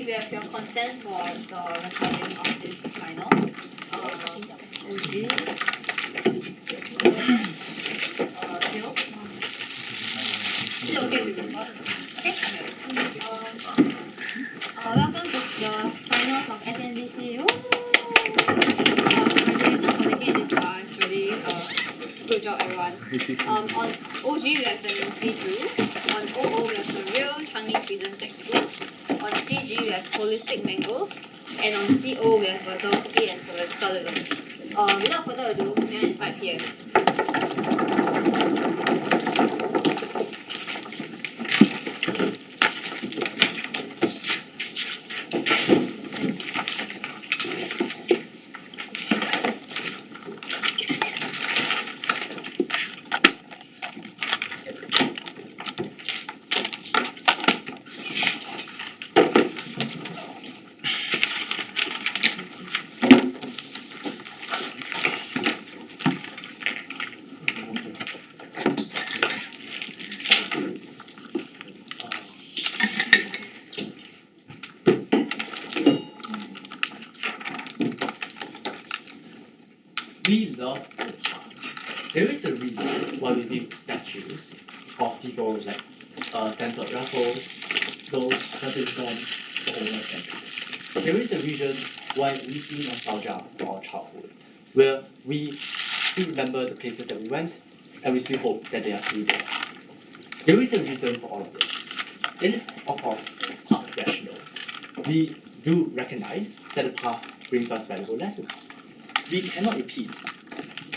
we have your consent for the recording of this final. OG. Bill. Is it okay with you? Okay. Welcome to the finals of SNDC. Congratulations for taking this far. It's really good job, everyone. On OG, we have Vanancy JunRu. On OO, we have the real Changi prison textbook. On CG, we have holistic mangoes. And on CO, we have Wazowski and Sullivan. Without further ado, may I invite PM. We love the past. There is a reason why we build statues of people like Stanford Raffles, those that have gone for over a century. There is a reason why we feel nostalgia for our childhood, where we still remember the places that we went, and we still hope that they are still there. There is a reason for all of this. It is, of course, part rational. We do recognize that the past brings us valuable lessons. We cannot repeat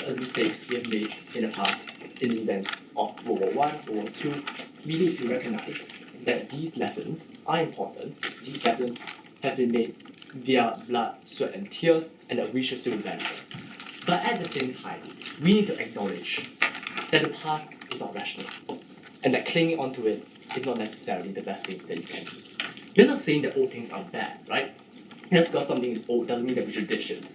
the mistakes we have made in the past in the events of World War I, World War II. We need to recognize that these lessons are important. These lessons have been made via blood, sweat, and tears, and that we should still value them. But at the same time, we need to acknowledge that the past is not rational, and that clinging onto it is not necessarily the best thing that you can do. We're not saying that old things are bad, right? Just because something is old doesn't mean that we should ditch it.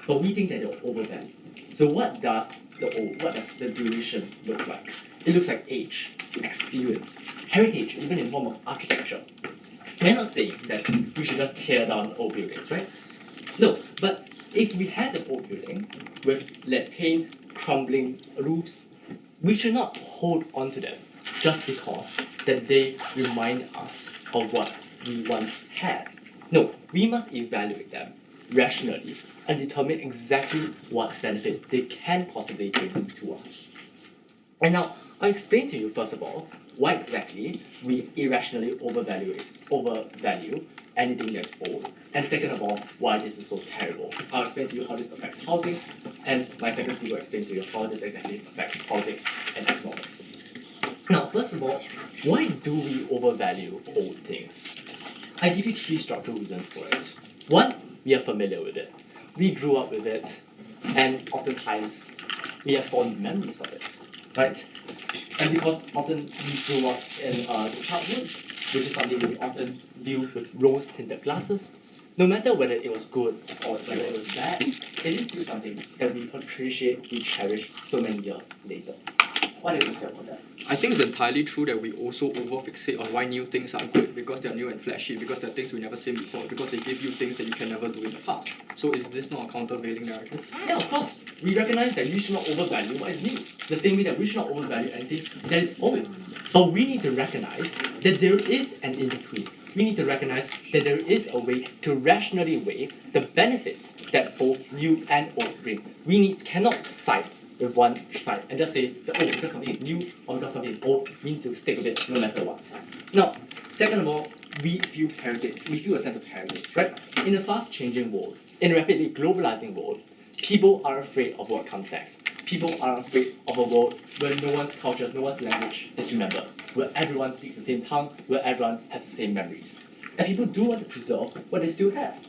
But we think that they're overvalued. So what does the duration look like? It looks like age, experience, heritage, even in form of architecture. We're not saying that we should just tear down old buildings, right? No, but if we had an old building with lead paint, crumbling roofs, we should not hold on to them just because that they remind us of what we once had. No, we must evaluate them rationally and determine exactly what benefit they can possibly bring to us. And now, I'll explain to you first of all why exactly we irrationally overvalue anything that's old, and second of all, why this is so terrible. I'll explain to you how this affects housing, and my second speaker will explain to you how this exactly affects politics and economics. Now, first of all, why do we overvalue old things? I give you three structural reasons for it. One, we are familiar with it. We grew up with it, and oftentimes we have fond memories of it, right? And because often we grew up in childhood, which is something that we often view with rose-tinted glasses, no matter whether it was good or whether it was bad, it is still something that we appreciate, we cherish so many years later. What do you say about that? I think it's entirely true that we also over-fixate on why new things are good because they're new and flashy, because they're things we've never seen before, because they give you things that you can never do in the past. So is this not a countervailing narrative? Yeah, of course. We recognize that we should not overvalue what is new. The same way that we should not overvalue anything that is old. But we need to recognize that there is an in-between. We need to recognize that there is a way to rationally weigh the benefits that both new and old bring. We cannot side with one side and just say that, oh, because something is new or because something is old, we need to stick with it no matter what. Now, second of all, we feel heritage. We feel a sense of heritage, right? In a fast-changing world, in a rapidly globalizing world, people are afraid of what comes next. People are afraid of a world where no one's culture, no one's language is remembered, where everyone speaks the same tongue, where everyone has the same memories. And people do want to preserve what they still have.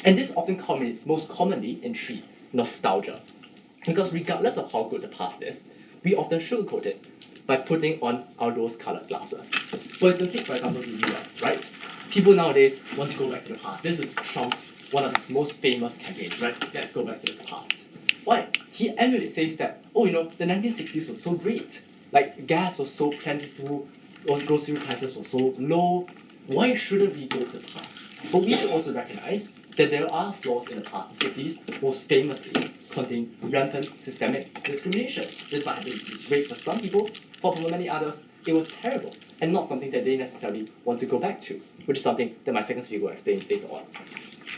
And this often culminates most commonly in three: nostalgia. Because regardless of how good the past is, we often sugarcoat it by putting on our rose-colored glasses. For example, the US, right? People nowadays want to go back to the past. This is Trump's one of his most famous campaigns, right? Let's go back to the past. Why? He annually says that, oh, the 1960s was so great. Like, gas was so plentiful, grocery prices were so low, why shouldn't we go to the past? But we should also recognize that there are flaws in the past. The 60s most famously contained rampant systemic discrimination. This might have been great for some people, for many others, it was terrible, and not something that they necessarily want to go back to, which is something that my second speaker will explain later on.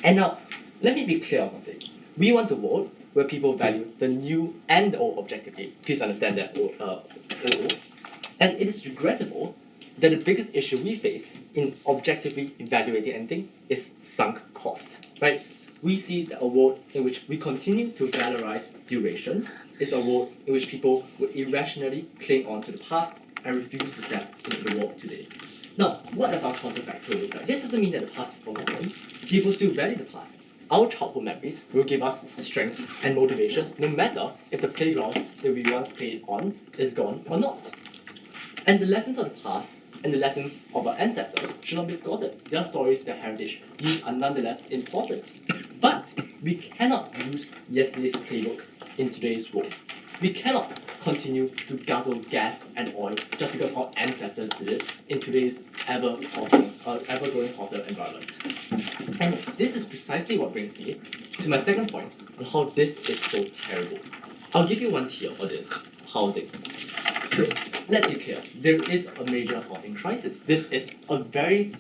And now, let me be clear on something. We want a world where people value the new and the old objectively. Please understand that, and it is regrettable that the biggest issue we face in objectively evaluating anything is sunk cost, right? We see a world in which we continue to valorize duration. It's a world in which people would irrationally cling on to the past and refuse to step into the world today. Now, what does our counterfactual look like? This doesn't mean that the past is forgotten. People still value the past. Our childhood memories will give us strength and motivation, no matter if the playground that we once played on is gone or not. And the lessons of the past and the lessons of our ancestors should not be forgotten. Their stories, their heritage, these are nonetheless important. But we cannot use yesterday's playbook in today's world. We cannot continue to guzzle gas and oil just because our ancestors did it in today's ever-growing hotter environment. And this is precisely what brings me to my second point on how this is so terrible. I'll give you one tier for this, housing. Let's be clear, there is a major housing crisis. This is a very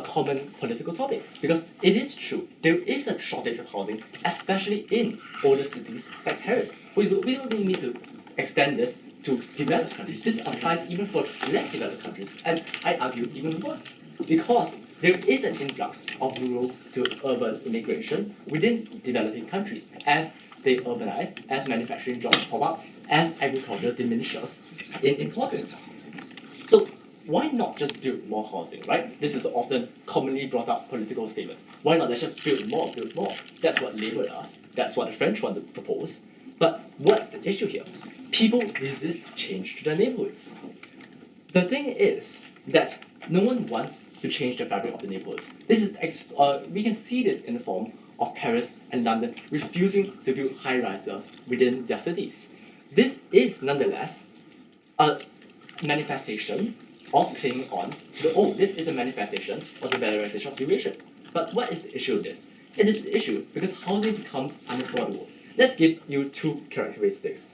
common political topic, because it is true, there is a shortage of housing, especially in older cities like Paris. We don't really need to extend this to developed countries. This applies even for less developed countries, and I argue even worse, because there is an influx of rural to urban immigration within developing countries as they urbanize, as manufacturing jobs pop up, as agriculture diminishes in importance. So why not just build more housing, right? This is often commonly brought up political statement. Why not let's just build more, build more? That's what Labour does. That's what the French want to propose. But what's the issue here? People resist change to their neighborhoods. The thing is that no one wants to change the fabric of the neighborhoods. This is we can see this in the form of Paris and London refusing to build high-rises within their cities. This is nonetheless a manifestation of clinging on to the this is a manifestation of the valorization of duration. But what is the issue with this? It is the issue because housing becomes unaffordable. Let's give you two cases.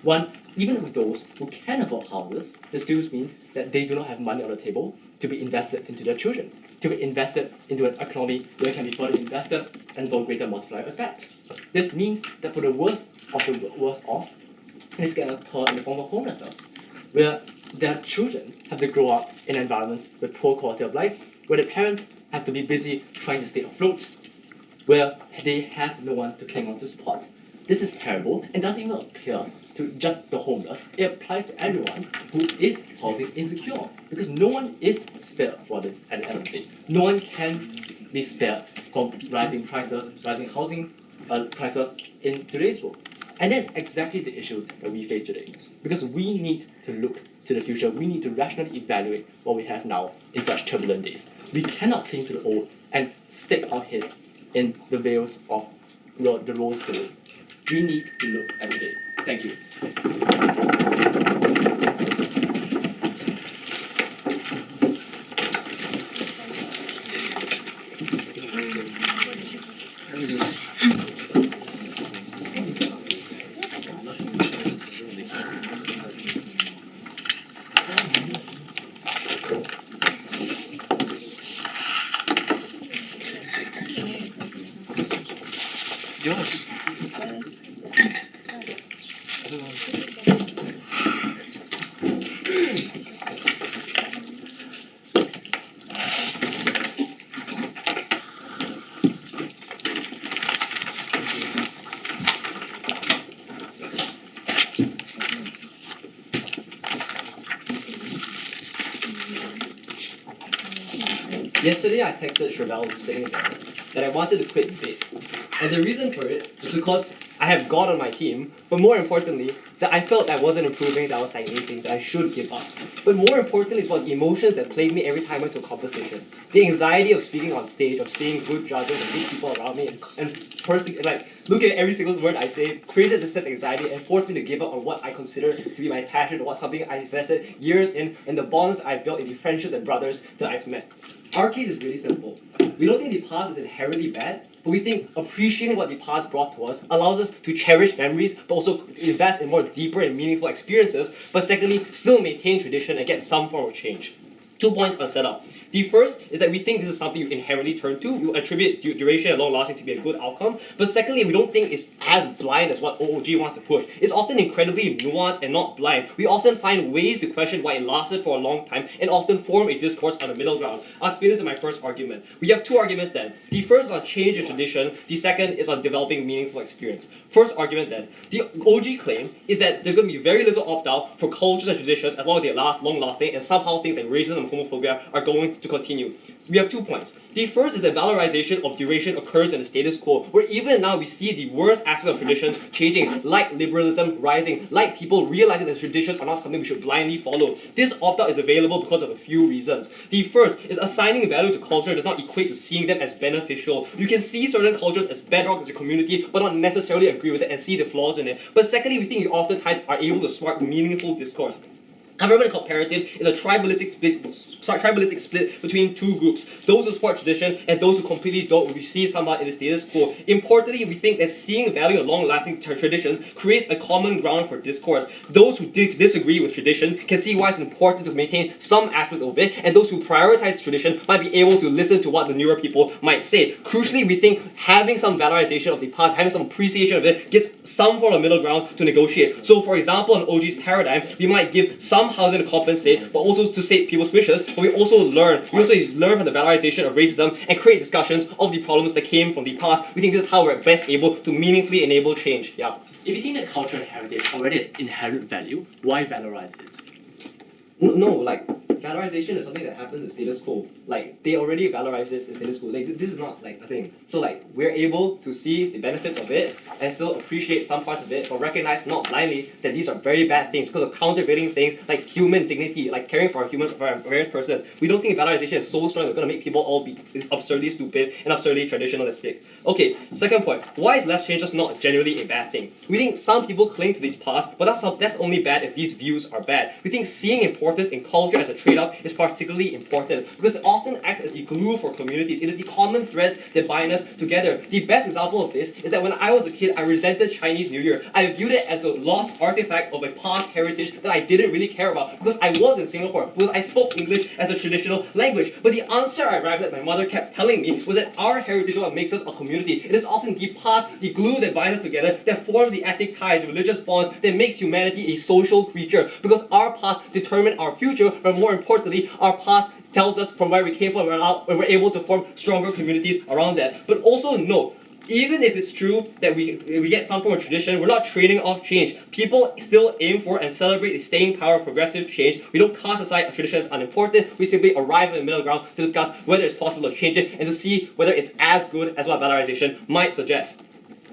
One, even with those who can afford houses, this still means that they do not have money on the table to be invested into their children, to be invested into an economy where it can be further invested and for greater multiplier effect. This means that for the worst of the worst off, this can occur in the form of homelessness, where their children have to grow up in environments with poor quality of life, where the parents have to be busy trying to stay afloat, where they have no one to cling on to support. This is terrible and doesn't even appear to just the homeless. It applies to everyone who is housing insecure, because no one is spared for this at the end of the day. No one can be spared from rising prices, rising housing prices in today's world. And that's exactly the issue that we face today. Because we need to look to the future, we need to rationally evaluate what we have now in such turbulent days. We cannot cling to the old and stick our heads in the veils of the rose gold. We need to look every day. Thank you. Yesterday I texted Chevelle saying that that I wanted to quit debate. And the reason for it is because I have God on my team, but more importantly, that I felt I wasn't improving, that I was stagnating, that I should give up. But more importantly is about the emotions that plagued me every time I went to a conversation. The anxiety of speaking on stage, of seeing good judges and good people around me, and looking at every single word I say, created this sense of anxiety and forced me to give up on what I consider to be my passion, or what something I invested years in, and the bonds I've built in the friendships and brothers that I've met. Our case is really simple. We don't think the past is inherently bad, but we think appreciating what the past brought to us allows us to cherish memories, but also invest in more deeper and meaningful experiences, but secondly, still maintain tradition and get some form of change. 2 points on setup. The first is that we think this is something you inherently turn to. You attribute duration and long lasting to be a good outcome. But secondly, we don't think it's as blind as what OOG wants to push. It's often incredibly nuanced and not blind. We often find ways to question why it lasted for a long time and often form a discourse on the middle ground. I'll explain this in my first argument. We have two arguments then. The first is on change in tradition. The second is on developing meaningful experience. First argument then. The OG claim is that there's going to be very little opt-out for cultures and traditions as long as they last long-lasting, and somehow things like racism and homophobia are going to continue. We have 2 points. The first is that valorization of duration occurs in the status quo, where even now we see the worst aspects of traditions changing, like liberalism rising, like people realizing that traditions are not something we should blindly follow. This opt-out is available because of a few reasons. The first is assigning value to culture does not equate to seeing them as beneficial. You can see certain cultures as bedrock as a community, but not necessarily agree with it and see the flaws in it. But secondly, we think you oftentimes are able to spark meaningful discourse. Government comparative is a tribalistic split between two groups, those who support tradition and those who completely don't receive somehow in the status quo. Importantly, we think that seeing value in long-lasting traditions creates a common ground for discourse. Those who disagree with tradition can see why it's important to maintain some aspects of it, and those who prioritize tradition might be able to listen to what the newer people might say. Crucially, we think having some valorization of the past, having some appreciation of it, gets some form of middle ground to negotiate. So for example, in OG's paradigm, we might give some housing to compensate, but also to state people's wishes, but we also learn from the valorization of racism and create discussions of the problems that came from the past. We think this is how we're best able to meaningfully enable change. Yeah. If you think that culture and heritage already has inherent value, why valorize it? No, like valorization is something that happens in status quo. Like they already valorize this in status quo. Like this is not like a thing. So like we're able to see the benefits of it and still appreciate some parts of it, but recognize not blindly that these are very bad things because of countervailing things like human dignity, like caring for various persons. We don't think valorization is so strong that it's gonna make people all be absurdly stupid and absurdly traditionalistic. Okay, second point. Why is less change just not generally a bad thing? We think some people cling to these past, but that's only bad if these views are bad. We think seeing importance in culture as a trade-off is particularly important because it often acts as the glue for communities. It is the common threads that bind us together. The best example of this is that when I was a kid, I resented Chinese New Year. I viewed it as a lost artifact of a past heritage that I didn't really care about because I was in Singapore, because I spoke English as a traditional language. But the answer I arrived at, my mother kept telling me, was that our heritage is what makes us a community. It is often the past, the glue that binds us together, that forms the ethnic ties, religious bonds, that makes humanity a social creature. Because our past determine our future, but more importantly, our past tells us from where we came from and we're able to form stronger communities around that. But also note, even if it's true that we get some form of tradition, we're not trading off change. People still aim for and celebrate the staying power of progressive change. We don't cast aside a tradition as unimportant. We simply arrive at the middle ground to discuss whether it's possible to change it and to see whether it's as good as what valorization might suggest.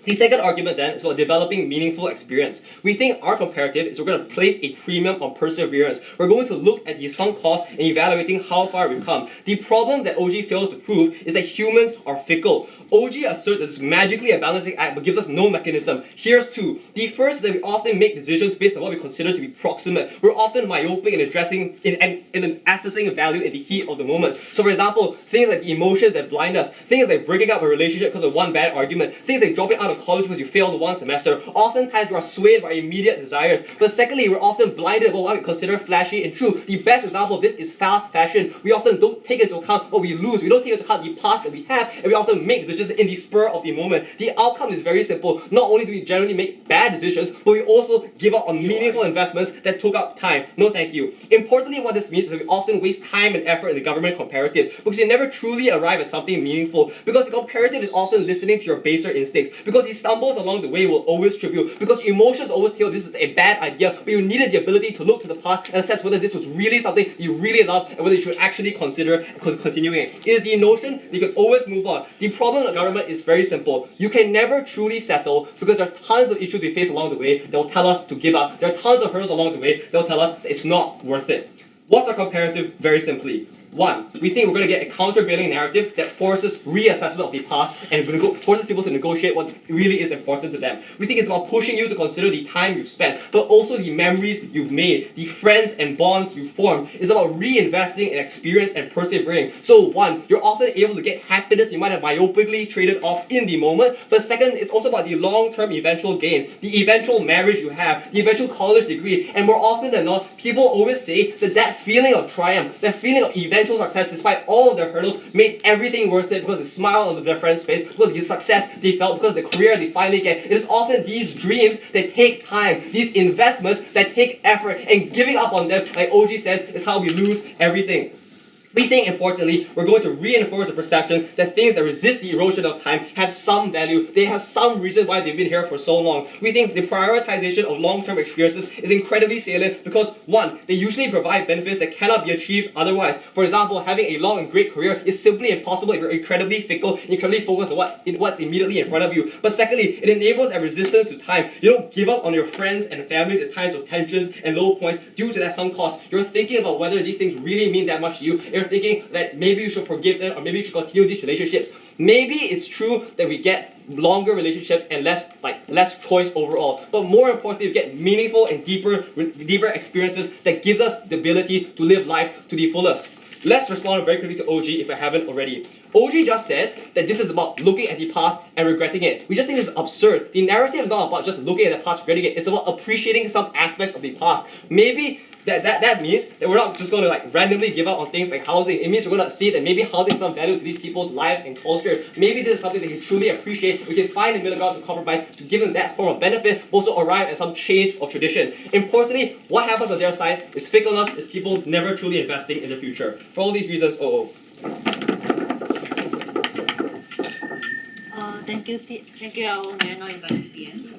The second argument then is about developing meaningful experience. We think our comparative is we're going to place a premium on perseverance. We're going to look at the sunk cost and evaluating how far we've come. The problem that OG fails to prove is that humans are fickle. OG asserts that it's magically a balancing act but gives us no mechanism. Here's two. The first is that we often make decisions based on what we consider to be proximate. We're often myopic in assessing value in the heat of the moment. So for example, things like emotions that blind us, things like breaking up a relationship because of one bad argument, things like dropping out of college because you failed one semester. Oftentimes we are swayed by immediate desires. But secondly, we're often blinded by what we consider flashy and true. The best example of this is fast fashion. We often don't take into account what we lose. We don't take into account the past that we have, and we often make decisions in the spur of the moment. The outcome is very simple. Not only do we generally make bad decisions, but we also give up on meaningful investments that took up time. No thank you. Importantly, what this means is that we often waste time and effort in the government comparative because you never truly arrive at something meaningful, because the comparative is often listening to your baser instincts, because the stumbles along the way will always trip you, because your emotions always tell this is a bad idea, but you needed the ability to look to the past and assess whether this was really something you really love and whether you should actually consider continuing it. It is the notion that you can always move on. The problem the government is very simple. You can never truly settle because there are tons of issues we face along the way that will tell us to give up. There are tons of hurdles along the way that will tell us that it's not worth it. What's our comparative? Very simply. One, we think we're going to get a countervailing narrative that forces reassessment of the past and forces people to negotiate what really is important to them. We think it's about pushing you to consider the time you've spent, but also the memories you've made, the friends and bonds you've formed. It's about reinvesting in experience and persevering. So one, you're often able to get happiness you might have myopically traded off in the moment, but second, it's also about the long-term eventual gain, the eventual marriage you have, the eventual college degree, and more often than not, people always say that that feeling of triumph, that feeling of eventual success despite all of their hurdles made everything worth it because the smile on their friend's face, because of the success they felt, because of the career they finally get. It is often these dreams that take time, these investments that take effort, and giving up on them, like OG says, is how we lose everything. We think, importantly, we're going to reinforce the perception that things that resist the erosion of time have some value, they have some reason why they've been here for so long. We think the prioritization of long-term experiences is incredibly salient because, one, they usually provide benefits that cannot be achieved otherwise. For example, having a long and great career is simply impossible if you're incredibly fickle, incredibly focused on what's immediately in front of you. But secondly, it enables a resistance to time. You don't give up on your friends and families at times of tensions and low points due to that sunk cost. You're thinking about whether these things really mean that much to you. You're thinking that maybe you should forgive them or maybe you should continue these relationships. Maybe it's true that we get longer relationships and less choice overall. But more importantly, we get meaningful and deeper experiences that gives us the ability to live life to the fullest. Let's respond very quickly to OG if I haven't already. OG just says that this is about looking at the past and regretting it. We just think this is absurd. The narrative is not about just looking at the past and regretting it. It's about appreciating some aspects of the past. Maybe that means that we're not just going to randomly give out on things like housing. It means we're going to see that maybe housing has some value to these people's lives and culture. Maybe this is something they can truly appreciate. We can find a middle ground to compromise to give them that form of benefit, also arrive at some change of tradition. Importantly, what happens on their side is fickleness, is people never truly investing in the future. For all these reasons, Thank you, our may I now invite PM.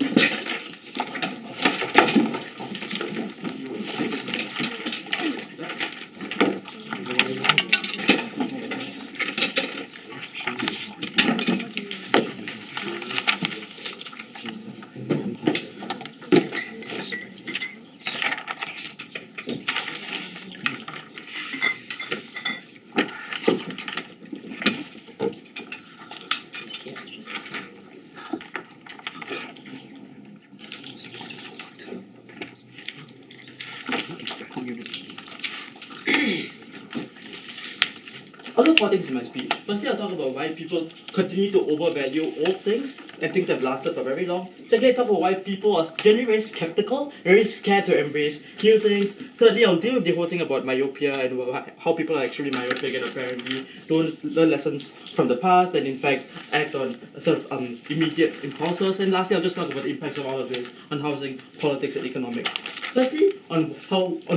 I'll do four things in my speech. Firstly, I'll talk about why people continue to overvalue old things and things that have lasted for very long. Secondly, I'll talk about why people are generally very skeptical, very scared to embrace new things. Thirdly, I'll deal with the whole thing about myopia and how people are actually myopic and apparently don't learn lessons from the past and in fact act on sort of immediate impulses. And lastly, I'll just talk about the impacts of all of this on housing, politics, and economics. Firstly, on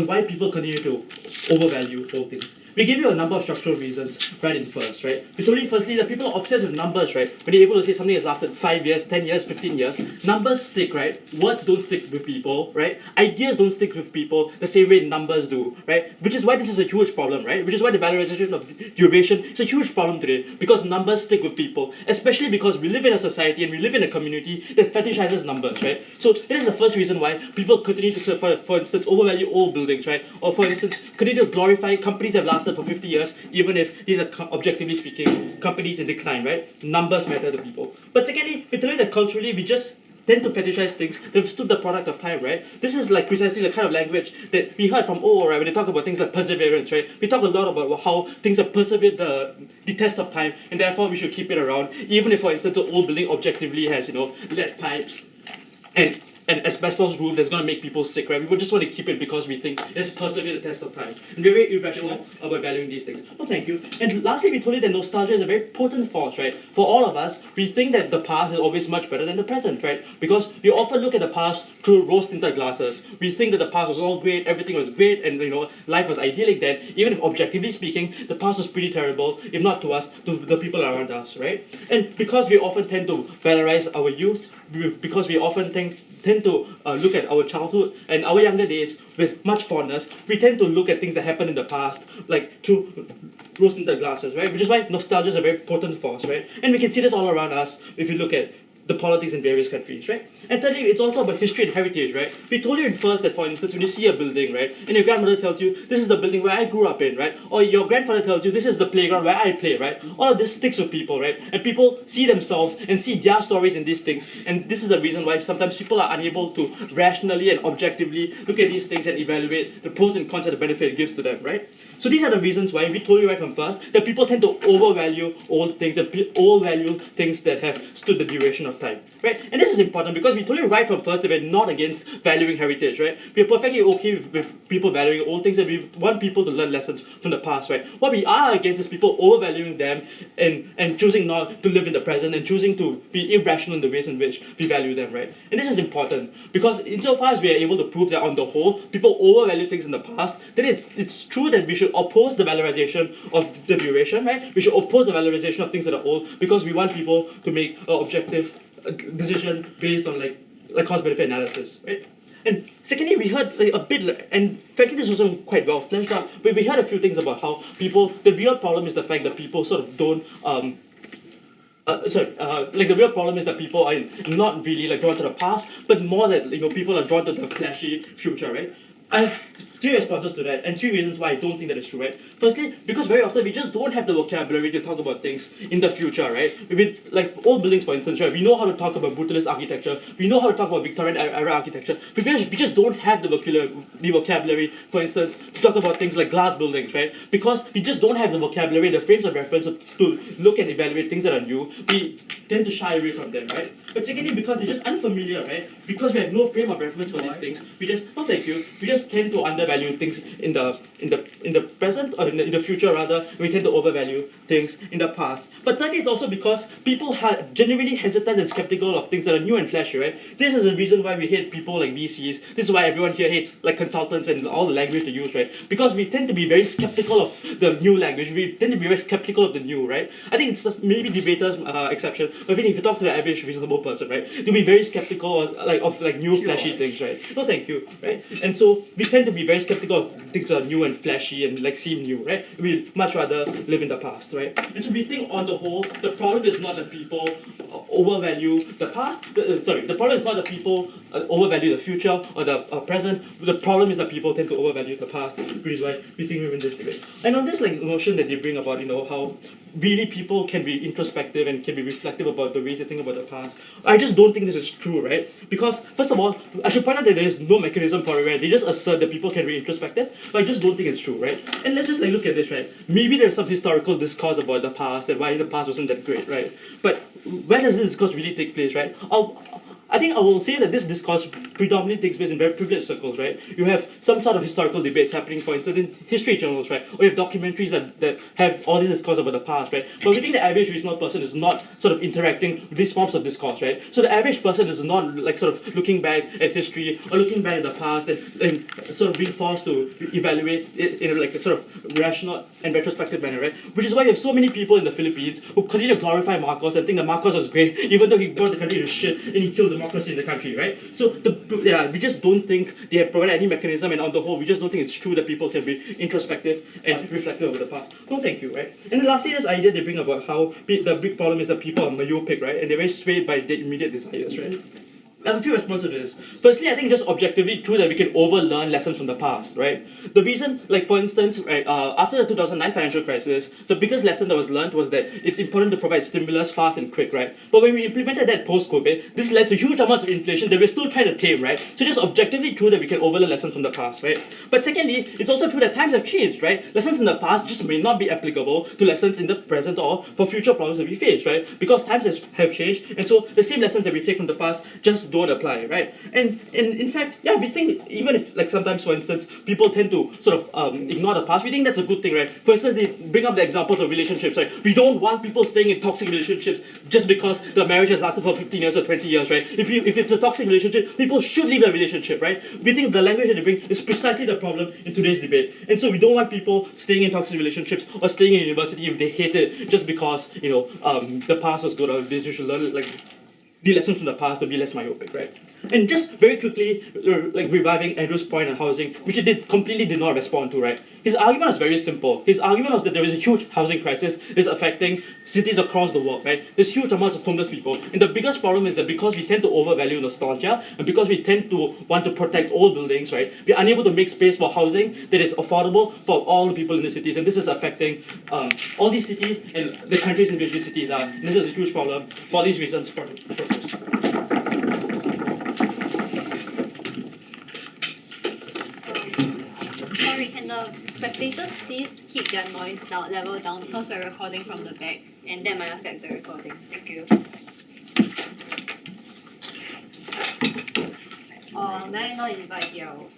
why people continue to overvalue old things. We give you a number of structural reasons right in first, right? We told you firstly that people are obsessed with numbers, right? When they're able to say something has lasted 5 years, 10 years, 15 years, numbers stick, right? Words don't stick with people, right? Ideas don't stick with people the same way numbers do, right? Which is why this is a huge problem, right? Which is why the valorization of duration is a huge problem today, because numbers stick with people, especially because we live in a society and we live in a community that fetishizes numbers, right? So this is the first reason why people continue to, for instance, overvalue old buildings, right? Or for instance, continue to glorify companies that have lasted for 50 years, even if these are objectively speaking companies in decline, right? Numbers matter to people. But secondly, we tell you that culturally we just tend to fetishize things that have stood the product of time, right? This is like precisely the kind of language that we heard from right? When they talk about things like perseverance, right? We talk a lot about how things have persevered the test of time, and therefore we should keep it around, even if, for instance, the old building objectively has, lead pipes and asbestos roof that's going to make people sick, right? We would just want to keep it because we think it's persevered the test of time. And we're very irrational about valuing these things. Well, thank you. And lastly, we told you that nostalgia is a very potent force, right? For all of us, we think that the past is always much better than the present, right? Because we often look at the past through rose-tinted glasses. We think that the past was all great, everything was great, and life was idyllic then. Even if objectively speaking, the past was pretty terrible, if not to us, to the people around us, right? And because we often tend to valorize our youth, because we often think tend to look at our childhood and our younger days with much fondness. We tend to look at things that happened in the past, like through rose-tinted glasses, right? Which is why nostalgia is a very potent force, right? And we can see this all around us if you look at the politics in various countries, right? And thirdly, it's also about history and heritage, right? We told you in first that, for instance, when you see a building, right, and your grandmother tells you, this is the building where I grew up in, right? Or your grandfather tells you, this is the playground where I play, right? All of this sticks with people, right? And people see themselves and see their stories in these things. And this is the reason why sometimes people are unable to rationally and objectively look at these things and evaluate the pros and cons and the benefit it gives to them, right? So these are the reasons why we told you right from first that people tend to overvalue old things and overvalue things that have stood the duration of time, right? And this is important because we told you right from first that we're not against valuing heritage, right? We're perfectly okay with people valuing old things and we want people to learn lessons from the past, right? What we are against is people overvaluing them and choosing not to live in the present and choosing to be irrational in the ways in which we value them, right? And this is important because insofar as we are able to prove that on the whole, people overvalue things in the past, then it's true that we should oppose the valorization of the duration, right? We should oppose the valorization of things that are old because we want people to make an objective decision based on like cost-benefit analysis, right? And secondly, we heard a bit, and frankly this wasn't quite well fleshed out, but we heard a few things about how people, the real problem is the fact that people sort of don't, the real problem is that people are not really drawn to the past, but more that people are drawn to the flashy future, right? I have three responses to that, and three reasons why I don't think that is true, right? Firstly, because very often we just don't have the vocabulary to talk about things in the future, right? With old buildings, for instance, right? We know how to talk about brutalist architecture, we know how to talk about Victorian era architecture, but we just don't have the vocabulary, for instance, to talk about things like glass buildings, right? Because we just don't have the vocabulary, the frames of reference to look and evaluate things that are new, we tend to shy away from them, right? But secondly, because they're just unfamiliar, right? Because we have no frame of reference for these things, we just tend to undervalue things in the present or in the future rather. We tend to overvalue things in the past. But thirdly, it's also because people are genuinely hesitant and skeptical of things that are new and flashy, right? This is the reason why we hate people like VCs. This is why everyone here hates consultants and all the language they use, right? Because we tend to be very skeptical of the new language. We tend to be very skeptical of the new, right? I think it's maybe debaters' exception, but I think if you talk to the average reasonable person, right, they'll be very skeptical of new flashy things, right? No, thank you, right? And so we tend to be very skeptical of things that are new and flashy and seem new, right? We'd much rather live in the past, right? And so we think on the whole, the problem is not that people overvalue the past. The problem is not that people overvalue the future or the present. The problem is that people tend to overvalue the past, which is why we think we're in this debate. And on this notion that they bring about, how really people can be introspective and can be reflective about the ways they think about the past. I just don't think this is true, right? Because first of all, I should point out that there is no mechanism for it, right? They just assert that people can be introspective, but I just don't think it's true, right? And let's just look at this, right? Maybe there's some historical discourse about the past and why the past wasn't that great, right? But where does this discourse really take place, right? I think I will say that this discourse predominantly takes place in very privileged circles, right? You have some sort of historical debates happening, for instance, in history journals, right? Or you have documentaries that have all this discourse about the past, right? But we think the average reasonable person is not sort of interacting with these forms of discourse, right? So the average person is not sort of looking back at history or looking back at the past and sort of being forced to evaluate it in a sort of rational and retrospective manner, right? Which is why you have so many people in the Philippines who continue to glorify Marcos and think that Marcos was great, even though he brought the country to shit and he killed democracy in the country, right? So we just don't think they have provided any mechanism, and on the whole, we just don't think it's true that people can be introspective and reflective over the past. No, thank you, right? And then lastly, this idea they bring about how the big problem is that people are myopic, right? And they're very swayed by their immediate desires, right? I have a few responses to this. Firstly, I think it's just objectively true that we can overlearn lessons from the past, right? The reasons, for instance, right, after the 2009 financial crisis, the biggest lesson that was learned was that it's important to provide stimulus fast and quick, right? But when we implemented that post-COVID, this led to huge amounts of inflation that we're still trying to tame, right? So just objectively true that we can overlearn lessons from the past, right? But secondly, it's also true that times have changed, right? Lessons from the past just may not be applicable to lessons in the present or for future problems that we face, right? Because times have changed, and so the same lessons that we take from the past just don't apply, right? And in fact, yeah, we think even if sometimes, for instance, people tend to sort of ignore the past, we think that's a good thing, right? For instance, they bring up the examples of relationships, right? We don't want people staying in toxic relationships just because the marriage has lasted for 15 years or 20 years, right? If it's a toxic relationship, people should leave the relationship, right? We think the language that they bring is precisely the problem in today's debate. And so we don't want people staying in toxic relationships or staying in university if they hate it just because, the past was good, or they should learn the lessons from the past to be less myopic, right? And just very quickly, like reviving Andrew's point on housing, which he completely did not respond to, right? His argument was very simple. His argument was that there is a huge housing crisis that's affecting cities across the world, right? There's huge amounts of homeless people. And the biggest problem is that because we tend to overvalue nostalgia, and because we tend to want to protect old buildings, right? We're unable to make space for housing that is affordable for all the people in the cities. And this is affecting all these cities and the countries in which these cities are. And this is a huge problem. For these reasons, Sorry, can the spectators please keep their noise level down because we're recording from the back and that might affect the recording. Thank you. May I now invite you?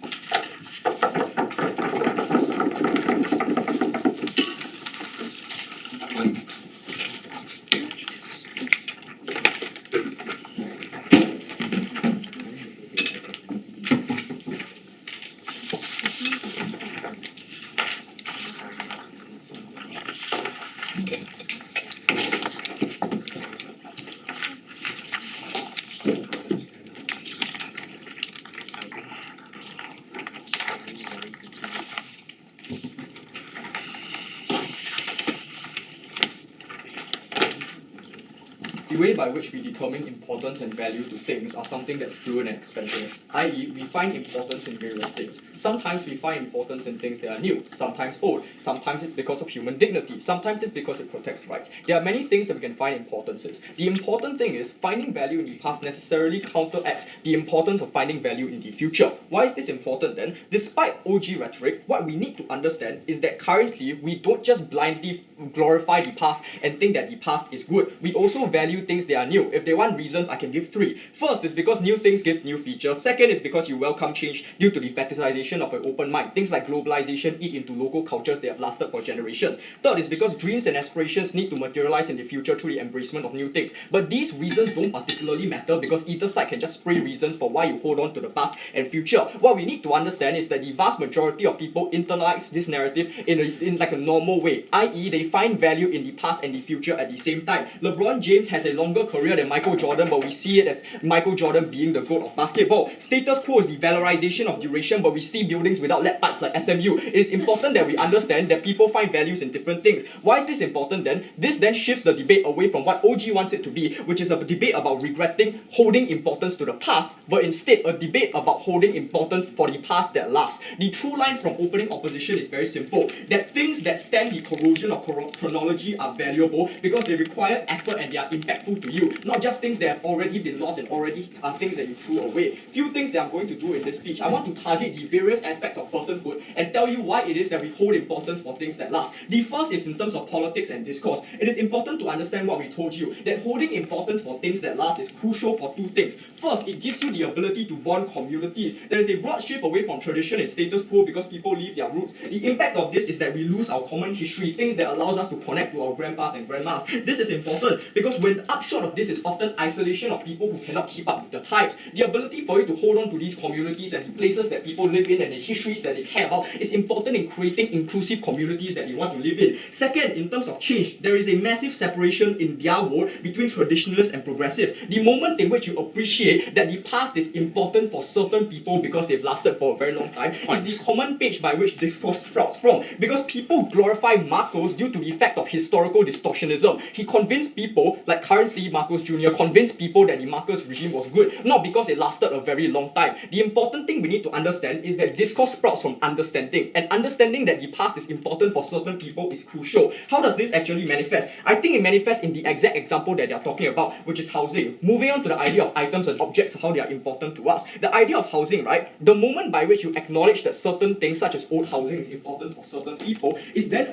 The way by which we determine importance and value to things are something that's fluid and expansionist, i.e. we find importance in various things. Sometimes we find importance in things that are new, sometimes old, sometimes it's because of human dignity, sometimes it's because it protects rights. There are many things that we can find importances. The important thing is finding value in the past necessarily counteracts the importance of finding value in the future. Why is this important then? Despite OG rhetoric, what we need to understand is that currently we don't just blindly glorify the past and think that the past is good. We also value things that are new. If they want reasons, I can give three. First is because new things give new features. Second is because you welcome change due to the fetishization of an open mind. Things like globalization eat into local cultures that have lasted for generations. Third is because dreams and aspirations need to materialize in the future through the embracement of new things. But these reasons don't particularly matter because either side can just spray reasons for why you hold on to the past and future. What we need to understand is that the vast majority of people internalize this narrative in like a normal way, i.e. they find value in the past and the future at the same time. LeBron James has a longer career than Michael Jordan, but we see it as Michael Jordan being the GOAT of basketball. Status quo is the valorization of duration, but we see buildings without lead pipes like SMU. It is important that we understand that people find values in different things. Why is this important then? This then shifts the debate away from what OG wants it to be, which is a debate about regretting holding importance to the past, but instead a debate about holding importance for the past that lasts. The true line from opening opposition is very simple, that things that stand the corrosion of chronology are valuable because they require effort and they are impactful to you, not just things that have already been lost and already are things that you threw away. Few things that I'm going to do in this speech. I want to target the various aspects of personhood and tell you why it is that we hold importance for things that last. The first is in terms of politics and discourse. It is important to understand what we told you, that holding importance for things that last is crucial for two things. First, it gives you the ability to bond communities. There is a broad shift away from tradition and status quo because people leave their roots. The impact of this is that we lose our common history, things that allows us to connect to our grandpas and grandmas. This is important because when the upshot of this is often isolation of people who cannot keep up with the times. The ability for you to hold on to these communities and the places that people live in and the histories that they care about is important in creating inclusive communities that they want to live in. Second, in terms of change, there is a massive separation in their world between traditionalists and progressives. The moment in which you appreciate that the past is important for certain people because they've lasted for a very long time is the common page by which discourse sprouts from, because people glorify Marcos due to the effect of historical distortionism. He convinced people, like currently Marcos Jr. convinced people that the Marcos regime was good, not because it lasted a very long time. The important thing we need to understand is that discourse sprouts from understanding, and understanding that the past is important for certain people is crucial. How does this actually manifest? I think it manifests in the exact example that they're talking about, which is housing. Moving on to the idea of items and objects, how they are important to us. The idea of housing, right? The moment by which you acknowledge that certain things such as old housing is important for certain people is then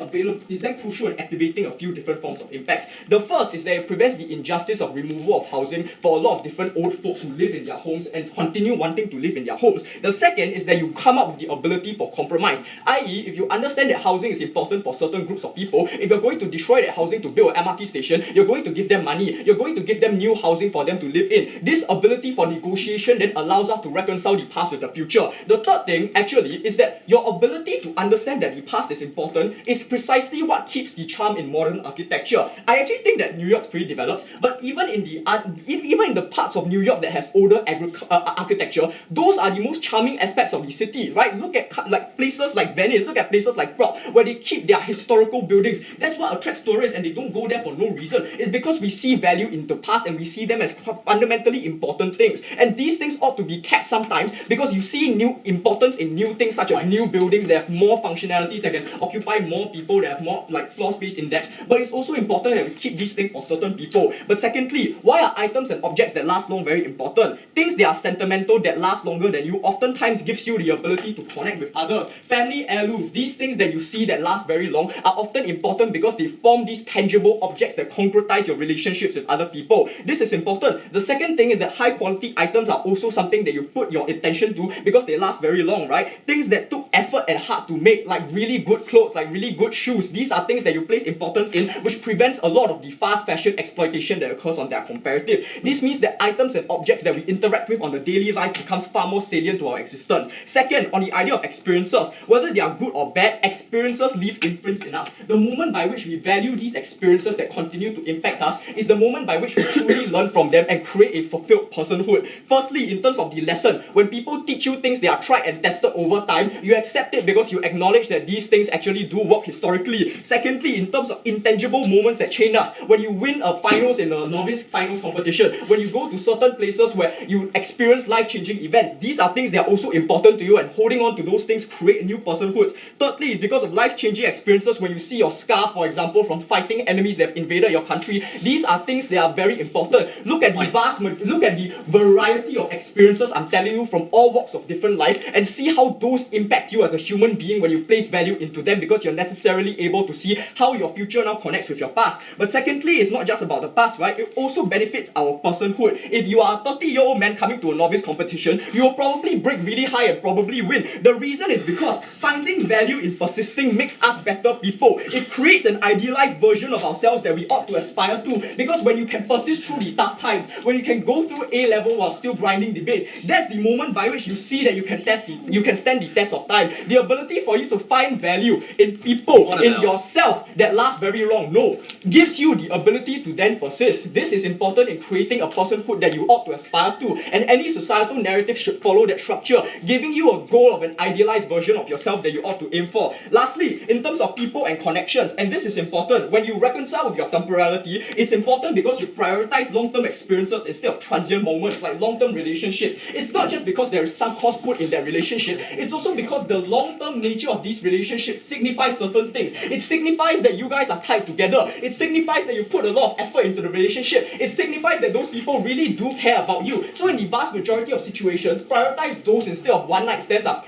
crucial in activating a few different forms of impacts. The first is that it prevents the injustice of removal of housing for a lot of different old folks who live in their homes and continue wanting to live in their homes. The second is that you come up with the ability for compromise, i.e. if you understand that housing is important for certain groups of people, if you're going to destroy that housing to build an MRT station, you're going to give them money, you're going to give them new housing for them to live in. This ability for negotiation then allows us to reconcile the past with the future. The third thing actually is that your ability to understand that the past is important is precisely what keeps the charm in modern architecture. I actually think that New York's pretty developed, But even in the parts of New York that has older architecture, those are the most charming aspects of the city, right? Look at like places like Venice, look at places like Prague, where they keep their historical buildings. That's what attracts tourists, and they don't go there for no reason. It's because we see value in the past and we see them as fundamentally important things. And these things ought to be kept sometimes because you see new importance in new things such as new buildings that have more functionality, that can occupy more people, that have more like floor space index. But it's also important that we keep these things for certain people. But secondly, why are items and objects that last long very important? Things that are sentimental, that last longer than you, oftentimes gives you the ability to connect with others. Family heirlooms, these things that you see that last very long are often important because they form these tangible objects that concretize your relationships with other people. This is important. The second thing is that high quality items are also something that you put your attention to because they last very long, right? Things that took effort and heart to make, like really good clothes, like really good shoes, these are things that you place importance in, which prevents a lot of the fast fashion exploitation that occurs on their comparative. This means that items and objects that we interact with on the daily life becomes far more salient to our existence. Second, on the idea of experiences, whether they are good or bad, experiences leave imprints in us. The moment by which we value these experiences that continue to impact us is the moment by which we truly learn from them and create a fulfilled personhood. Firstly, in terms of the lesson, when people teach you things they are tried and tested over time, you accept it because you acknowledge that these things actually do work historically. Secondly, in terms of intangible moments that change us, when you win a finals in a novice finals competition, when you go to certain places where you experience life-changing events, these are things that are also important to you, and holding on to those things create new personhoods. Thirdly, because of life-changing experiences, when you see your scar, for example, from fighting enemies that have invaded your country, these are things that are very important. Look at the variety of experiences I'm telling you from all walks of different life, and see how those impact you as a human being when you place value into them, because you're necessarily able to see how your future now connects with your past. But secondly, it's not just about the past, right? It also benefits our personhood. If you are a 30-year-old man coming to a novice competition, you will probably break really high and probably win. The reason is because finding value in persisting makes us better people. It creates an idealized version of ourselves that we ought to aspire to, because when you can persist through the tough times, when you can go through A level while still grinding the base, that's the moment by which you see that you can stand the test of time. The ability for you to find value in people, in yourself, that lasts very long, gives you the ability to then persist. This is important in creating a personhood that you ought to aspire to, and any societal narrative should follow that structure, giving you a goal of an idealized version of yourself that you ought to aim for. Lastly, in terms of people and connections, and this is important, when you reconcile with your temporality, it's important because you prioritize long-term experiences instead of transient moments like long-term relationships. It's not just because there is some cost put in that relationship, it's also because the long-term nature of these relationships signifies certain things. It signifies that you guys are tied together. It signifies that you put a lot of effort into the relationship. It signifies that those people really do care about you. So in the vast majority of situations, prioritize those instead of one-night stands are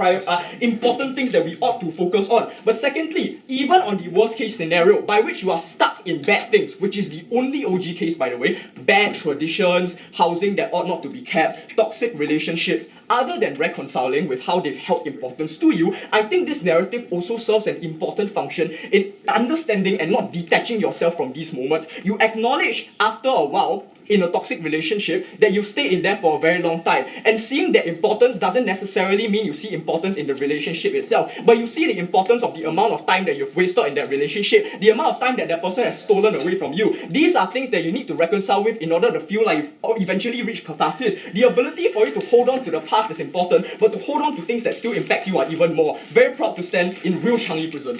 important things that we ought to focus on. But secondly, even on the worst case scenario, by which you are stuck in bad things, which is the only OG case by the way, bad traditions, housing that ought not to be kept, toxic relationships, other than reconciling with how they've held importance to you, I think this narrative also serves an important function in understanding and not detaching yourself from these moments. You acknowledge after a while in a toxic relationship that you've stayed in there for a very long time, and seeing that importance doesn't necessarily mean you see importance in the relationship itself, but you see the importance of the amount of time that you've wasted in that relationship, the amount of time that person has stolen away from you. These are things that you need to reconcile with in order to feel like you've eventually reached catharsis. The ability for you to hold on to the past is important, but to hold on to things that still impact you are even more. Very proud to stand in real Changi prison.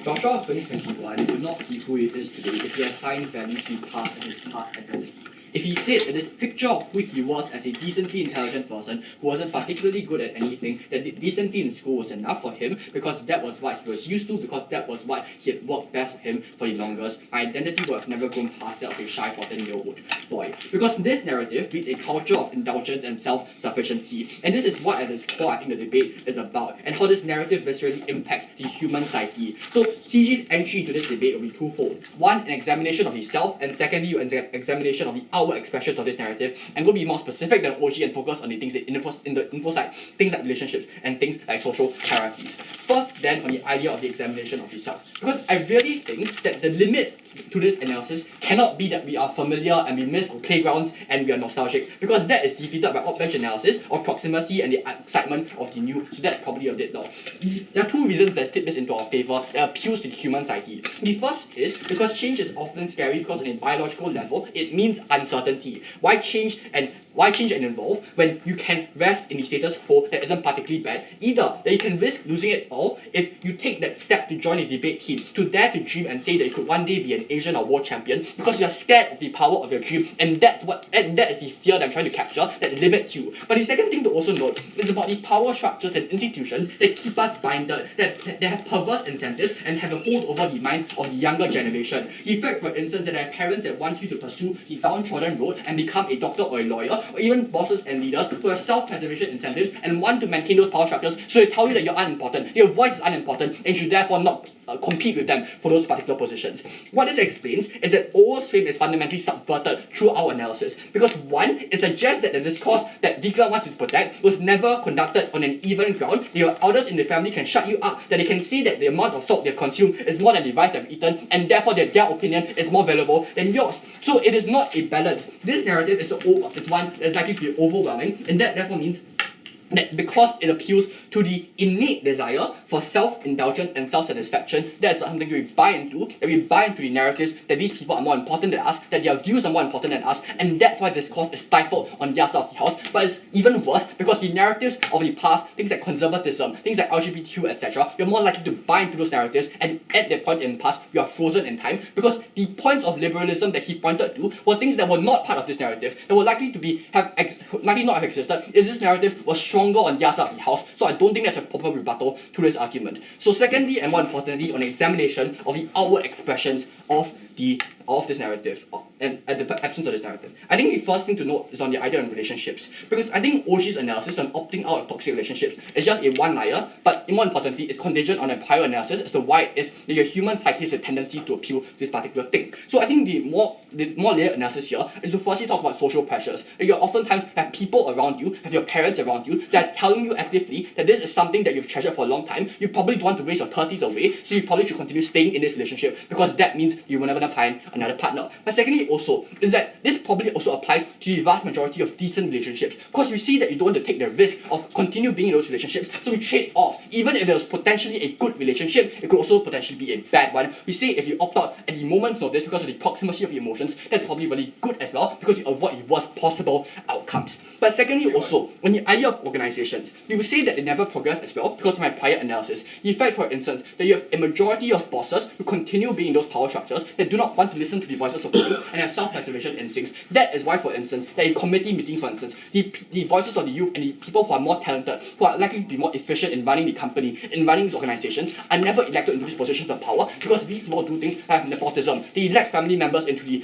Joshua of 2021 would not be who he is today if he assigned value to his past and his past identity. If he said that this picture of who he was as a decently intelligent person who wasn't particularly good at anything, that decency in school was enough for him because that was what he was used to, because that was what he had worked best for him for the longest, identity would have never grown past that of a shy 14-year-old boy. Because this narrative breeds a culture of indulgence and self-sufficiency, and this is what at its core I think the debate is about, and how this narrative viscerally impacts the human psyche. So CG's entry into this debate will be twofold. One, an examination of himself, and secondly, an examination of the outward expressions of this narrative, and go be more specific than OG and focus on the things in the Infoslide, things like relationships and things like social hierarchies. First, then, on the idea of the examination of yourself. Because I really think that the limit to this analysis cannot be that we are familiar and we miss playgrounds and we are nostalgic, because that is defeated by opt-bench analysis of proximity and the excitement of the new, so that's probably a bit low. There are two reasons that tip this into our favor that appeals to the human psyche. The first is because change is often scary because on a biological level, it means uncertainty. Why change and evolve when you can rest in the status quo that isn't particularly bad? Either that you can risk losing it all if you take that step to join a debate team, to dare to dream and say that you could one day be an Asian or world champion, because you're scared of the power of your dream, and that is the fear that I'm trying to capture that limits you. But the second thing to also note is about the power structures and institutions that keep us binded, that have perverse incentives and have a hold over the minds of the younger generation. The fact, for instance, that there are parents that want you to pursue the downtrodden road and become a doctor or a lawyer, or even bosses and leaders who have self-preservation incentives and want to maintain those power structures, so they tell you that you're unimportant, your voice is unimportant, and you should therefore not compete with them for those particular positions. What this explains is that OO's fame is fundamentally subverted through our analysis, because one, it suggests that the discourse that Deaclan wants to protect was never conducted on an even ground. Your elders in the family can shut you up, that they can see that the amount of salt they've consumed is more than the rice they've eaten, and therefore their opinion is more valuable than yours. So it is not a balance. This narrative is one that is likely to be overwhelming, and that therefore means that because it appeals to the innate desire for self-indulgence and self-satisfaction, that's something we buy into, that we buy into the narratives that these people are more important than us, that their views are more important than us, and that's why discourse is stifled on their side of the house. But it's even worse because the narratives of the past, things like conservatism, things like LGBTQ, etc., you're more likely to buy into those narratives, and at that point in the past, you are frozen in time, because the points of liberalism that he pointed to were things that were not part of this narrative, that were likely to be likely not have existed, is this narrative was stronger on their side of the house. So I don't think that's a proper rebuttal to this argument. So secondly, and more importantly, on the examination of the outward expressions of this narrative, and the absence of this narrative. I think the first thing to note is on the idea of relationships, because I think OG's analysis on opting out of toxic relationships is just a one-liner, but more importantly, it's contingent on a prior analysis as to why it is that your human psyche has a tendency to appeal to this particular thing. So I think the more layered analysis here is to firstly talk about social pressures. You oftentimes have people around you, have your parents around you, that are telling you actively that this is something that you've treasured for a long time. You probably don't want to waste your 30s away, so you probably should continue staying in this relationship, because that means you will never find another partner. But secondly also, is that this probably also applies to the vast majority of decent relationships, because you see that you don't want to take the risk of continue being in those relationships, so we trade off. Even if there was potentially a good relationship, it could also potentially be a bad one. We say if you opt out at the moment's notice because of the proximity of the emotions, that's probably really good as well, because you avoid the worst possible outcomes. But secondly also, on the idea of organizations, we will say that they never progress as well because of my prior analysis. The fact, for instance, that you have a majority of bosses who continue being in those power structures that do not want to listen to the voices of the youth and have self-preservation instincts. That is why, for instance, that in committee meetings, for instance, the voices of the youth and the people who are more talented, who are likely to be more efficient in running the company, in running these organizations, are never elected into these positions of power, because these people do things like nepotism. They elect family members into the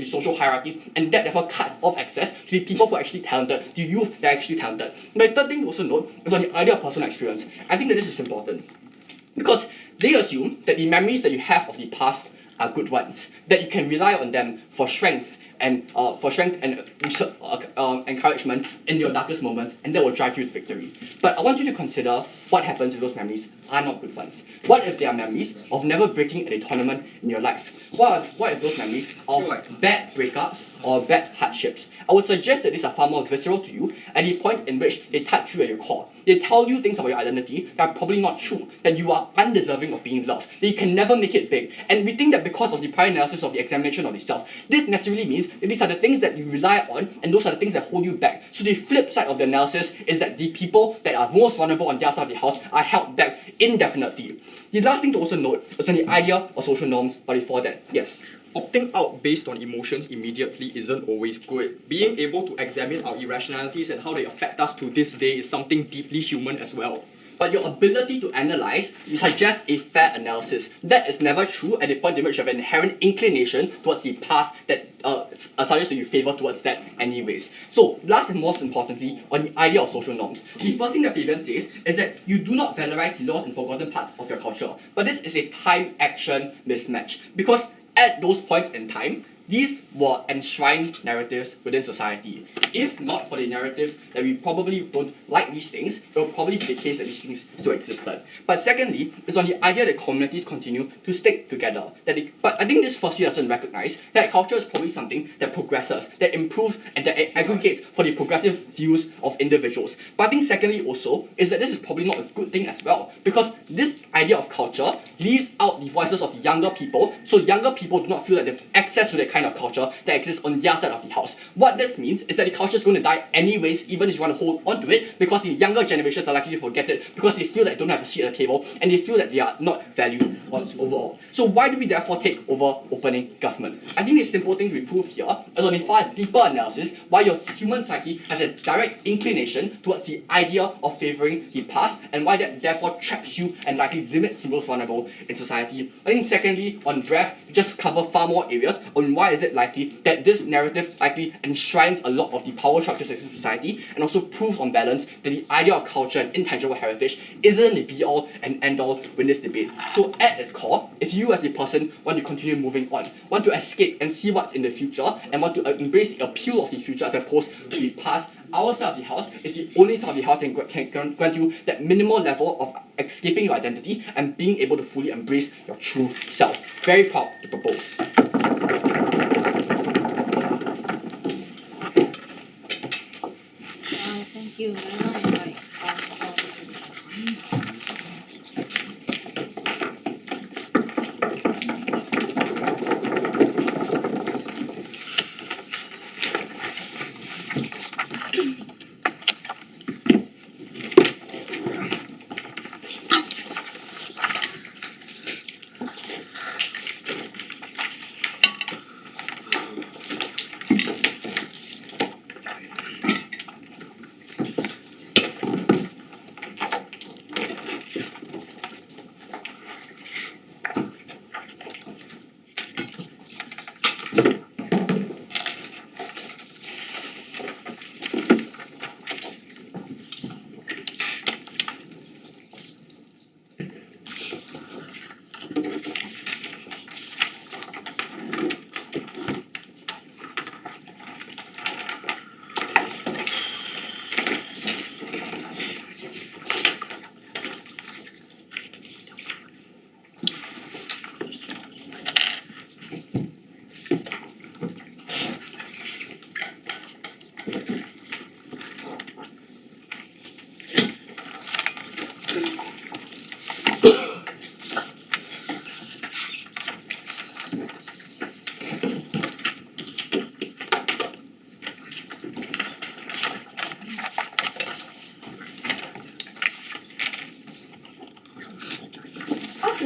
social hierarchies, and that therefore cuts off access to the people who are actually talented, the youth that are actually talented. The third thing to also note is on the idea of personal experience. I think that this is important, because they assume that the memories that you have of the past are good ones, that you can rely on them for strength and encouragement in your darkest moments, and that will drive you to victory. But I want you to consider what happens if those memories are not good ones. What if they are memories of never breaking at a tournament in your life? What if those memories of bad breakups or bad hardships? I would suggest that these are far more visceral to you at the point in which they touch you at your core. They tell you things about your identity that are probably not true, that you are undeserving of being loved, that you can never make it big. And we think that because of the prior analysis of the examination of yourself, this necessarily means that these are the things that you rely on, and those are the things that hold you back. So the flip side of the analysis is that the people that are most vulnerable on their side of the house are held back indefinitely. The last thing to also note is on the idea of social norms, but before that, yes. Opting out based on emotions immediately isn't always good. Being able to examine our irrationalities and how they affect us to this day is something deeply human as well. But your ability to analyze suggests a fair analysis. That is never true at the point in which you have an inherent inclination towards the past that suggests that you favor towards that anyways. So, last and most importantly, on the idea of social norms. The first thing that Fabian says is that you do not valorize the lost and forgotten parts of your culture. But this is a time-action mismatch. Because at those points in time, these were enshrined narratives within society. If not for the narrative that we probably don't like these things, it will probably be the case that these things still existed. But secondly, it's on the idea that communities continue to stick together. But I think this firstly doesn't recognize that culture is probably something that progresses, that improves, and that aggregates for the progressive views of individuals. But I think secondly also is that this is probably not a good thing as well, because this idea of culture leaves out the voices of younger people, so younger people do not feel that they have access to that kind of culture that exists on their side of the house. What this means is that the culture is going to die anyways, even if you want to hold on to it, because the younger generations are likely to forget it, because they feel that they don't have a seat at the table, and they feel that they are not valued overall. So why do we therefore take over opening government? I think the simple thing we prove here is on a far deeper analysis why your human psyche has a direct inclination towards the idea of favouring the past, and why that therefore traps you and likely limits the most vulnerable in society. I think secondly, on breadth, we just cover far more areas on why is it likely that this narrative likely enshrines a lot of the power structures in society, and also proves on balance that the idea of culture and intangible heritage isn't the be-all and end-all in this debate. So at its core, if you as a person want to continue moving on, want to escape and see what's in the future, and want to embrace the appeal of the future as opposed to the past, our side of the house is the only side of the house that can grant you that minimal level of escaping your identity and being able to fully embrace your true self. Very proud to propose. Thank you. Now I invite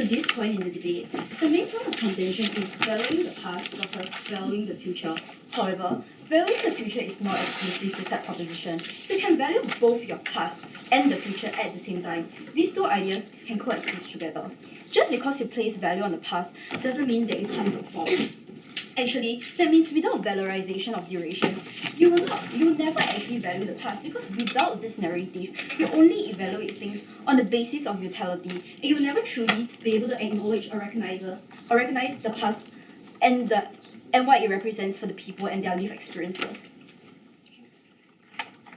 to this point in the debate, the main point of contention is valuing the past versus valuing the future. However, valuing the future is not exclusive to that proposition. You can value both your past and the future at the same time. These two ideas can coexist together. Just because you place value on the past doesn't mean that you can't look forward. Actually, that means without valorization of duration, you will never actually value the past, because without this narrative, you only evaluate things on the basis of utility, and you'll never truly be able to acknowledge or recognize the past and what it represents for the people and their life experiences.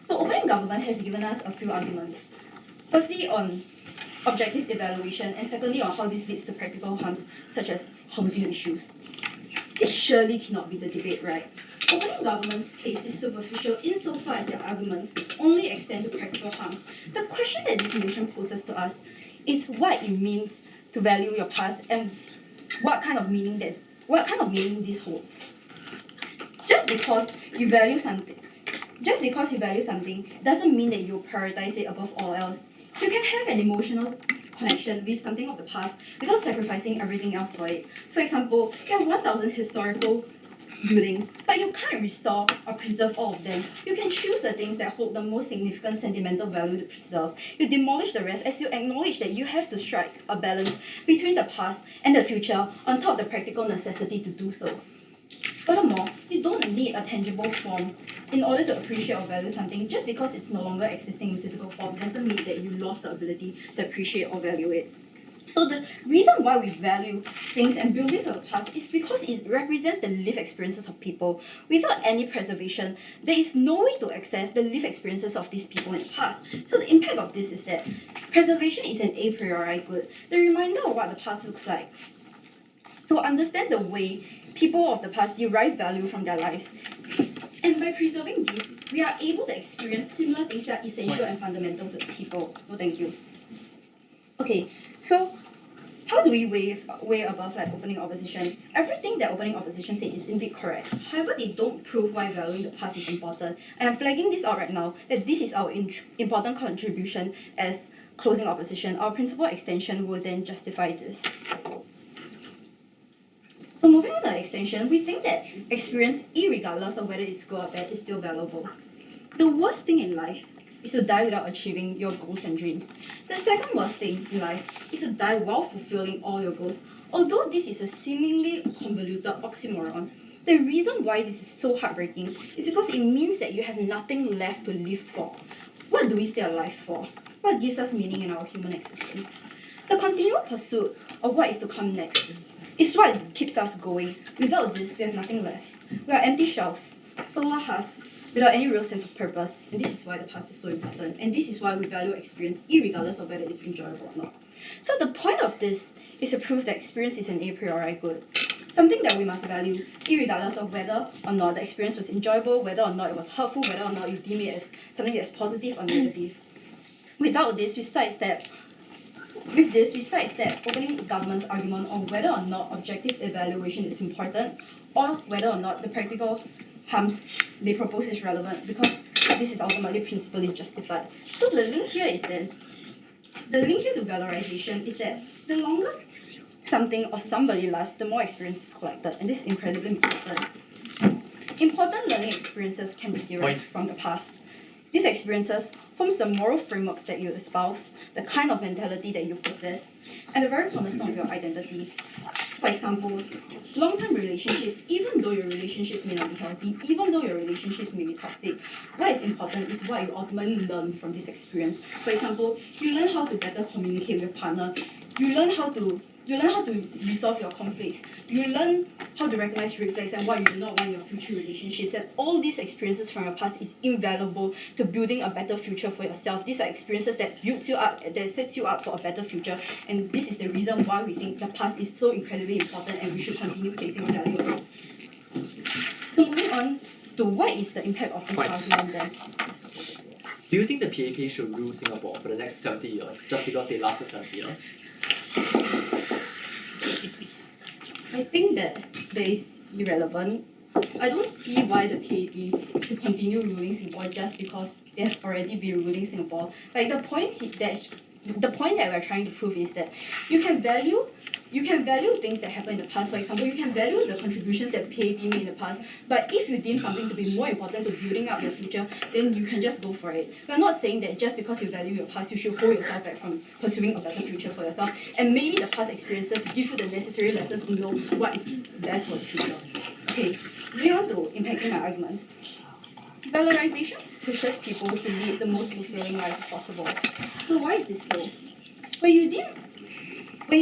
So opening government has given us a few arguments. Firstly, on objective evaluation, and secondly on how this leads to practical harms such as housing issues. This surely cannot be the debate, right? Opening government's case is superficial insofar as their arguments only extend to practical harms. The question that this motion poses to us is what it means to value your past and what kind of meaning this holds. Just because you value something doesn't mean that you prioritize it above all else. You can have an emotional connection with something of the past without sacrificing everything else for it. For example, you have 1,000 historical buildings, but you can't restore or preserve all of them. You can choose the things that hold the most significant sentimental value to preserve. You demolish the rest as you acknowledge that you have to strike a balance between the past and the future on top of the practical necessity to do so. Furthermore, you don't need a tangible form in order to appreciate or value something. Just because it's no longer existing in physical form doesn't mean that you lost the ability to appreciate or value it. So the reason why we value things and buildings of the past is because it represents the lived experiences of people. Without any preservation, there is no way to access the lived experiences of these people in the past. So the impact of this is that preservation is an a priori good. The reminder of what the past looks like. To understand the way people of the past derive value from their lives. And by preserving this, we are able to experience similar things that are essential and fundamental to people. No, thank you. Okay, so how do we weigh above like opening opposition? Everything that opening opposition said is indeed correct. However, they don't prove why valuing the past is important. And I'm flagging this out right now that this is our important contribution as closing opposition. Our principal extension will then justify this. So moving on to the extension, we think that experience, irregardless of whether it's good or bad, is still valuable. The worst thing in life is to die without achieving your goals and dreams. The second worst thing in life is to die while fulfilling all your goals. Although this is a seemingly convoluted oxymoron, the reason why this is so heartbreaking is because it means that you have nothing left to live for. What do we stay alive for? What gives us meaning in our human existence? The continual pursuit of what is to come next is what keeps us going. Without this, we have nothing left. We are empty shells, solar husks, without any real sense of purpose. And this is why the past is so important. And this is why we value experience, irregardless of whether it's enjoyable or not. So the point of this is to prove that experience is an a priori good. Something that we must value, irregardless of whether or not the experience was enjoyable, whether or not it was hurtful, whether or not you deem it as something that's positive or negative. Without this, we sidestep opening government's argument on whether or not objective evaluation is important or whether or not the practical harms they propose is relevant, because this is ultimately principally justified. So the link here to valorization is that the longer something or somebody lasts, the more experience is collected, and this is incredibly important. Important learning experiences can be derived from the past. These experiences forms the moral frameworks that you espouse, the kind of mentality that you possess, and the very cornerstone of your identity. For example, long-term relationships, even though your relationships may not be healthy, even though your relationships may be toxic, what is important is what you ultimately learn from this experience. For example, you learn how to better communicate with your partner, you learn how to resolve your conflicts, you learn how to recognize red flags and what you do not want in your future relationships. And all these experiences from your past is invaluable to building a better future for yourself. These are experiences that builds you up, that sets you up for a better future. And this is the reason why we think the past is so incredibly important and we should continue placing value on it. So moving on to what is the impact of this argument then? Do you think the PAP should rule Singapore for the next 70 years just because they lasted 70 years? I think that is irrelevant. I don't see why the PAP should continue ruling Singapore just because they have already been ruling Singapore. Like the point that we're trying to prove is that you can value things that happened in the past. For example, you can value the contributions that PAP made in the past, but if you deem something to be more important to building up your future, then you can just go for it. We're not saying that just because you value your past, you should hold yourself back from pursuing a better future for yourself. And maybe the past experiences give you the necessary lessons to know what is best for the future. Okay, moving on to impacting my arguments. Valorization pushes people to lead the most fulfilling lives possible. So why is this so? When you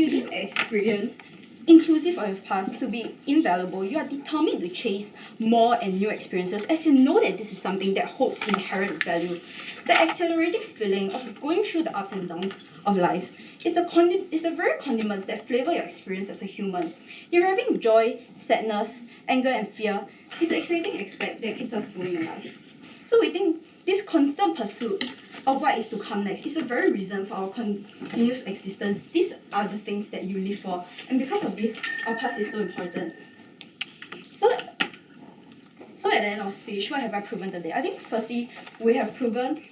deem experience inclusive of your past to be invaluable, you are determined to chase more and new experiences as you know that this is something that holds inherent value. The accelerating feeling of going through the ups and downs of life is the very condiments that flavor your experience as a human. Deriving joy, sadness, anger, and fear is the exciting aspect that keeps us going in life. So we think this constant pursuit of what is to come next is the very reason for our continuous existence. These are the things that you live for, and because of this, our past is so important. So at the end of speech, what have I proven today? I think firstly, we have proven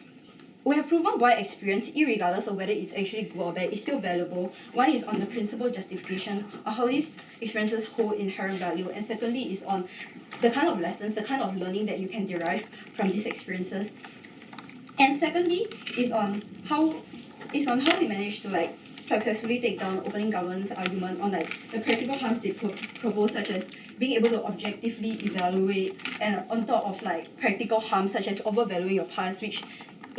why experience, irregardless of whether it's actually good or bad, is still valuable. One is on the principal justification of how these experiences hold inherent value, and secondly is on the kind of lessons, the kind of learning that you can derive from these experiences. And secondly is on how we manage to successfully take down opening government's argument on the practical harms they propose, such as being able to objectively evaluate, and on top of practical harms such as overvaluing your past, which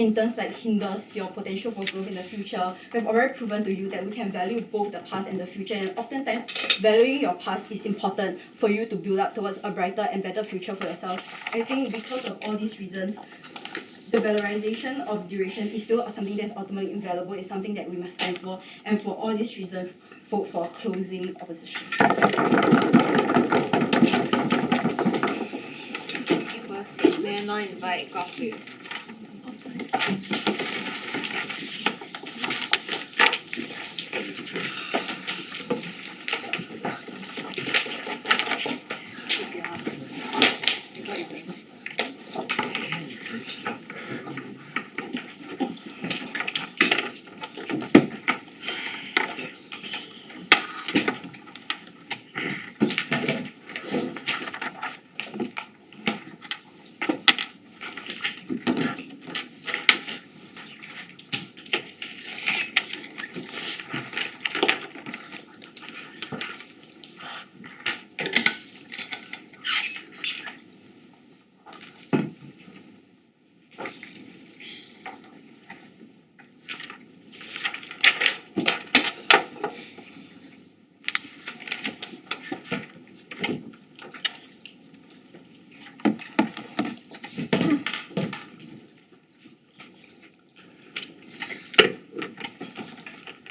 in turn like hinders your potential for growth in the future. We've already proven to you that we can value both the past and the future, and oftentimes valuing your past is important for you to build up towards a brighter and better future for yourself. I think because of all these reasons, the valorization of duration is still something that's ultimately invaluable. It's something that we must stand for, and for all these reasons, vote for closing opposition. First, may I now invite Karthik?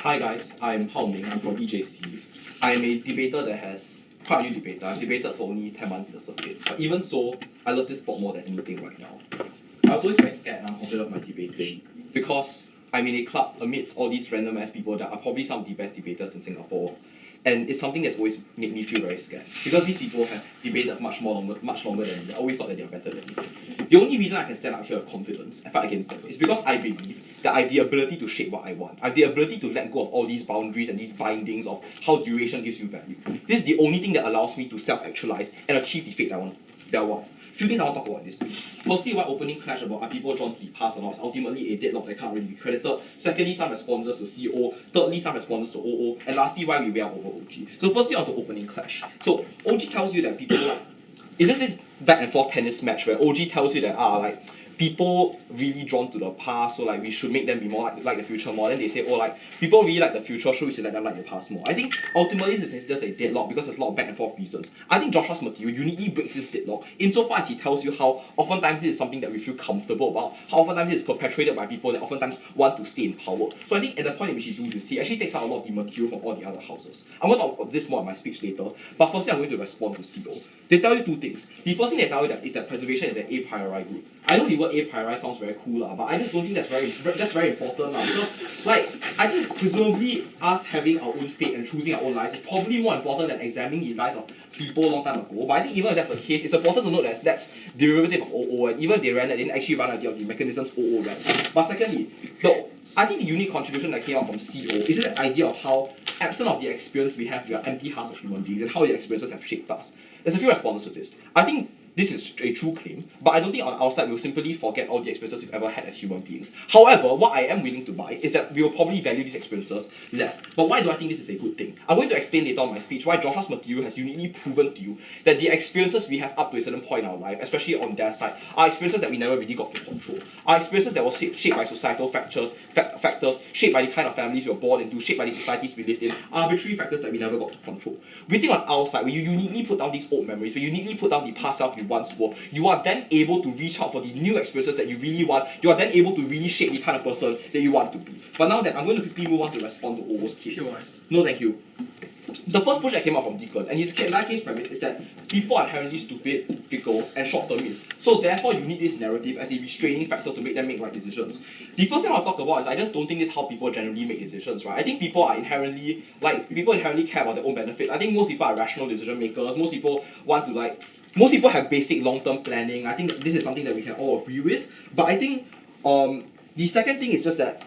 Hi guys, I'm Hao Ming, I'm from EJC. I'm a debater that has, quite a new debater. I've debated for only 10 months in the circuit. But even so, I love this sport more than anything right now. I was always very scared and unconfident of my debating because I'm in a club amidst all these random ass people that are probably some of the best debaters in Singapore. And it's something that's always made me feel very scared because these people have debated much longer than me. I always thought that they are better than me. The only reason I can stand up here with confidence and fight against them is because I believe that I have the ability to shape what I want. I have the ability to let go of all these boundaries and these bindings of how duration gives you value. This is the only thing that allows me to self-actualize and achieve the fate that I want. Few things I want to talk about in this speech. Firstly, why opening clash about are people drawn to the past or not is ultimately a deadlock that can't really be credited. Secondly, some responses to CO. Thirdly, some responses to OO. And lastly, why we are over OG. So firstly, on to opening clash. So OG tells you that people like, it's just this back and forth tennis match where OG tells you that like people really drawn to the past, so like we should make them be more like the future more. Then they say, oh, like people really like the future, so we should let them like the past more. I think ultimately this is just a deadlock because there's a lot of back and forth reasons. I think Joshua's material uniquely breaks this deadlock insofar as he tells you how oftentimes this is something that we feel comfortable about, how oftentimes this is perpetuated by people that oftentimes want to stay in power. So I think at the point in which he do this, he actually takes out a lot of the material from all the other houses. I'm going to talk about this more in my speech later, but firstly I'm going to respond to CO. They tell you two things. The first thing they tell you is that preservation is an a priori group. I know the word a priori sounds very cool, but I just don't think that's very important because like I think presumably us having our own fate and choosing our own lives is probably more important than examining the lives of people a long time ago. But I think even if that's the case, it's important to note that that's derivative of OO, and even if they ran that, they didn't actually run idea of the mechanisms OO ran. But secondly, I think the unique contribution that came out from CO is this idea of how absent of the experience we have, we are empty husks of human beings and how the experiences have shaped us. There's a few responses to this. I think this is a true claim, but I don't think on our side we'll simply forget all the experiences we've ever had as human beings. However, what I am willing to buy is that we will probably value these experiences less. But why do I think this is a good thing? I'm going to explain later on my speech why Joshua's material has uniquely proven to you that the experiences we have up to a certain point in our life, especially on their side, are experiences that we never really got to control. Are experiences that were shaped by societal factors, shaped by the kind of families we were born into, shaped by the societies we lived in, arbitrary factors that we never got to control. We think on our side, when you uniquely put down these old memories, when you uniquely put down the past self you once were, you are then able to reach out for the new experiences that you really want. You are then able to really shape the kind of person that you want to be. But now that I'm going to quickly move on to respond to Owo's case. Sure. No, thank you. The first push that came out from Deaclan, and his case premise is that people are inherently stupid, fickle, and short-termist. So therefore, you need this narrative as a restraining factor to make them make right decisions. The first thing I'll talk about is I just don't think this is how people generally make decisions, right? I think people inherently care about their own benefit. I think most people are rational decision makers. Most people have basic long-term planning. I think this is something that we can all agree with. But I think the second thing is just that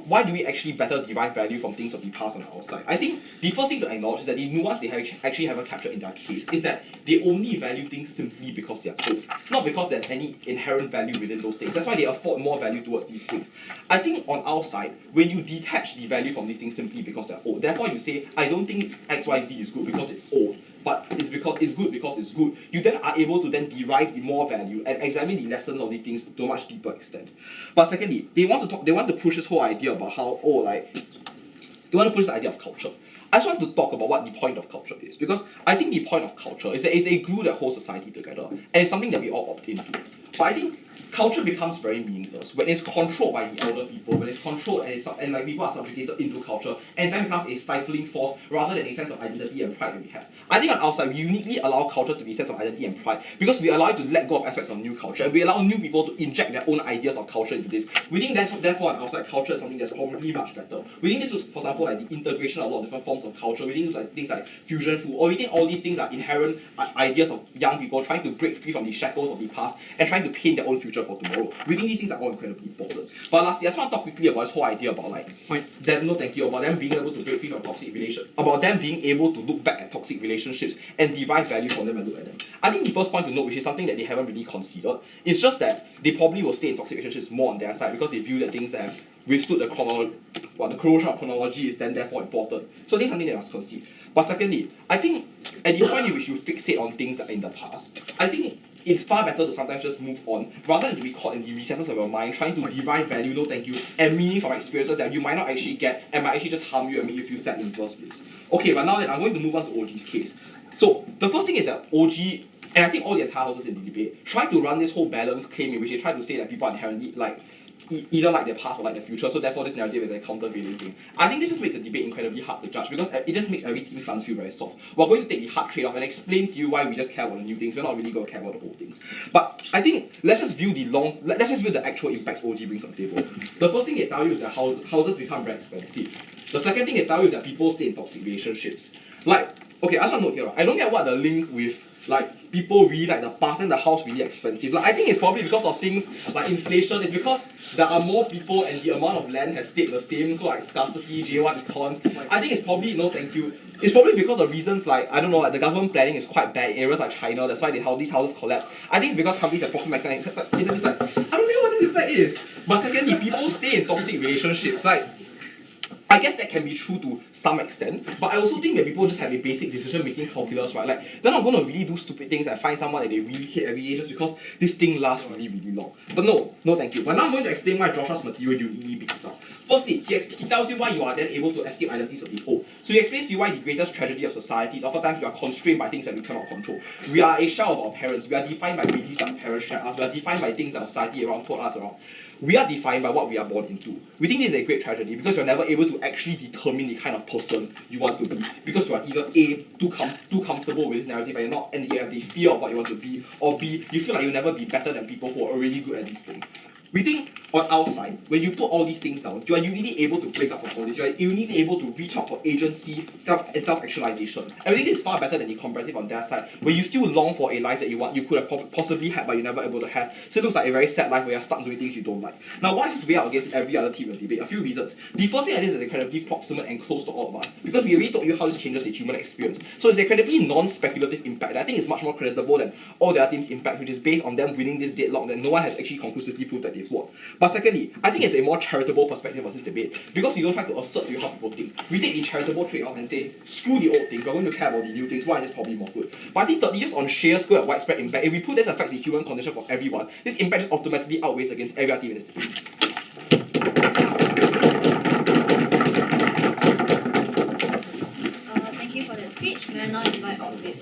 why do we actually better derive value from things of the past on our side? I think the first thing to acknowledge is that the nuance they actually haven't captured in their case is that they only value things simply because they are old, not because there's any inherent value within those things. That's why they afford more value towards these things. I think on our side, when you detach the value from these things simply because they're old, therefore you say, I don't think XYZ is good because it's old, but it's good because it's good, you then are able to then derive more value and examine the lessons of these things to a much deeper extent. But secondly, they want to push this whole idea about how, they want to push this idea of culture. I just want to talk about what the point of culture is, because I think the point of culture is that it's a glue that holds society together, and it's something that we all opt into. But I think culture becomes very meaningless when it's controlled by the elder people, when it's controlled and like people are subjugated into culture, and then becomes a stifling force rather than a sense of identity and pride that we have. I think on our side, we uniquely allow culture to be a sense of identity and pride because we allow it to let go of aspects of new culture, and we allow new people to inject their own ideas of culture into this. We think therefore on our side, culture is something that's probably much better. We think this is, for example, like the integration of a lot of different forms of culture. We think like things like fusion food, or we think all these things are inherent ideas of young people trying to break free from the shackles of the past and trying to paint their own future for tomorrow. We think these things are all incredibly important. But lastly, I just want to talk quickly about this whole idea about about them being able to break free from toxic relationships, about them being able to look back at toxic relationships and derive value from them and look at them. I think the first point to note, which is something that they haven't really considered, is just that they probably will stay in toxic relationships more on their side because they view that things that have withstood the corrosion of chronology is then therefore important. So I think something they must concede. But secondly, I think at the point in which you fixate on things that are in the past, I think it's far better to sometimes just move on rather than to be caught in the recesses of your mind trying to derive value, no thank you, and meaning from experiences that you might not actually get and might actually just harm you and make you feel sad in the first place. Okay, but now then I'm going to move on to OG's case. So the first thing is that OG, and I think all the entire houses in the debate, try to run this whole balance claim in which they try to say that people are inherently either like their past or like the future, so therefore this narrative is a countervailing thing. I think this just makes the debate incredibly hard to judge because it just makes every team's stance feel very soft. We're going to take the hard trade-off and explain to you why we just care about the new things. We're not really going to care about the old things. But I think let's just view the actual impacts OG brings on the table. The first thing they tell you is that houses become very expensive. The second thing they tell you is that people stay in toxic relationships. Like, okay, I just want to note here, I don't get what the link with like people really like the past and the house really expensive. Like I think it's probably because of things like inflation. It's because there are more people and the amount of land has stayed the same. So like scarcity, J1 econs. I think it's probably no thank you. It's probably because of reasons like I don't know, like the government planning is quite bad in areas like China. That's why these houses collapse. I think it's because companies have profit maximizing. It's like I don't know what this impact is. But secondly, people stay in toxic relationships. Like I guess that can be true to some extent, but I also think that people just have a basic decision-making calculus, right? Like, they're not going to really do stupid things and find someone that they really hate every day just because this thing lasts really, really long. But no thank you. But now I'm going to explain why Joshua's material uniquely beats this out. Firstly, he tells you why you are then able to escape identities of the whole. So he explains to you why the greatest tragedy of society is oftentimes we are constrained by things that we cannot control. We are a shell of our parents. We are defined by beliefs that our parents share us. We are defined by things that society around told us around. We are defined by what we are born into. We think this is a great tragedy because you're never able to actually determine the kind of person you want to be because you are either A, too comfortable with this narrative and you're not, and you have the fear of what you want to be, or B, you feel like you'll never be better than people who are already good at these things. We think on our side, when you put all these things down, you are uniquely able to break up from all this. You are uniquely able to reach out for agency, self-actualization. Everything is far better than the comparative on their side, where you still long for a life that you could have possibly had, but you're never able to have. So it looks like a very sad life where you're stuck doing things you don't like. Now, why is this way out against every other team in the debate? A few reasons. The first thing is incredibly proximate and close to all of us, because we already told you how this changes the human experience. So it's an incredibly non-speculative impact. And I think it's much more creditable than all the other teams' impact, which is based on them winning this deadlock that no one has actually conclusively proved that they've won. But secondly, I think it's a more charitable perspective of this debate because we don't try to assert to you how people think. We take the charitable trade-off and say, screw the old things, we're going to care about the new things, why is this probably more good? But I think thirdly, just on sheer scale of widespread impact, if we put this affects the human condition for everyone, this impact just automatically outweighs against every other team in this debate. Thank you for that speech. May I now invite Orbit?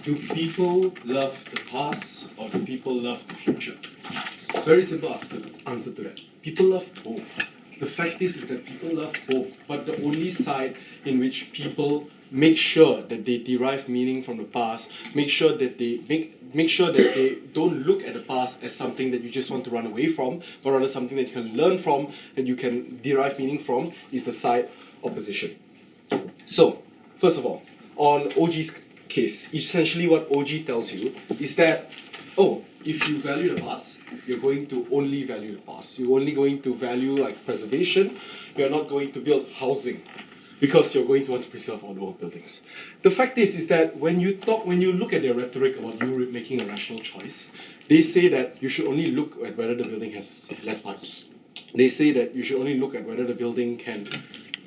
Do people love the past or do people love the future? Very simple answer to that. People love both. The fact is that people love both, but the only side in which people make sure that they derive meaning from the past, make sure that they don't look at the past as something that you just want to run away from, but rather something that you can learn from and you can derive meaning from, is the side opposition. So, first of all, on OG's case, essentially what OG tells you is that, oh, if you value the past, you're going to only value the past. You're only going to value like preservation. You're not going to build housing because you're going to want to preserve all the old buildings. The fact is that when you look at their rhetoric about you making a rational choice, they say that you should only look at whether the building has lead pipes. They say that you should only look at whether the building can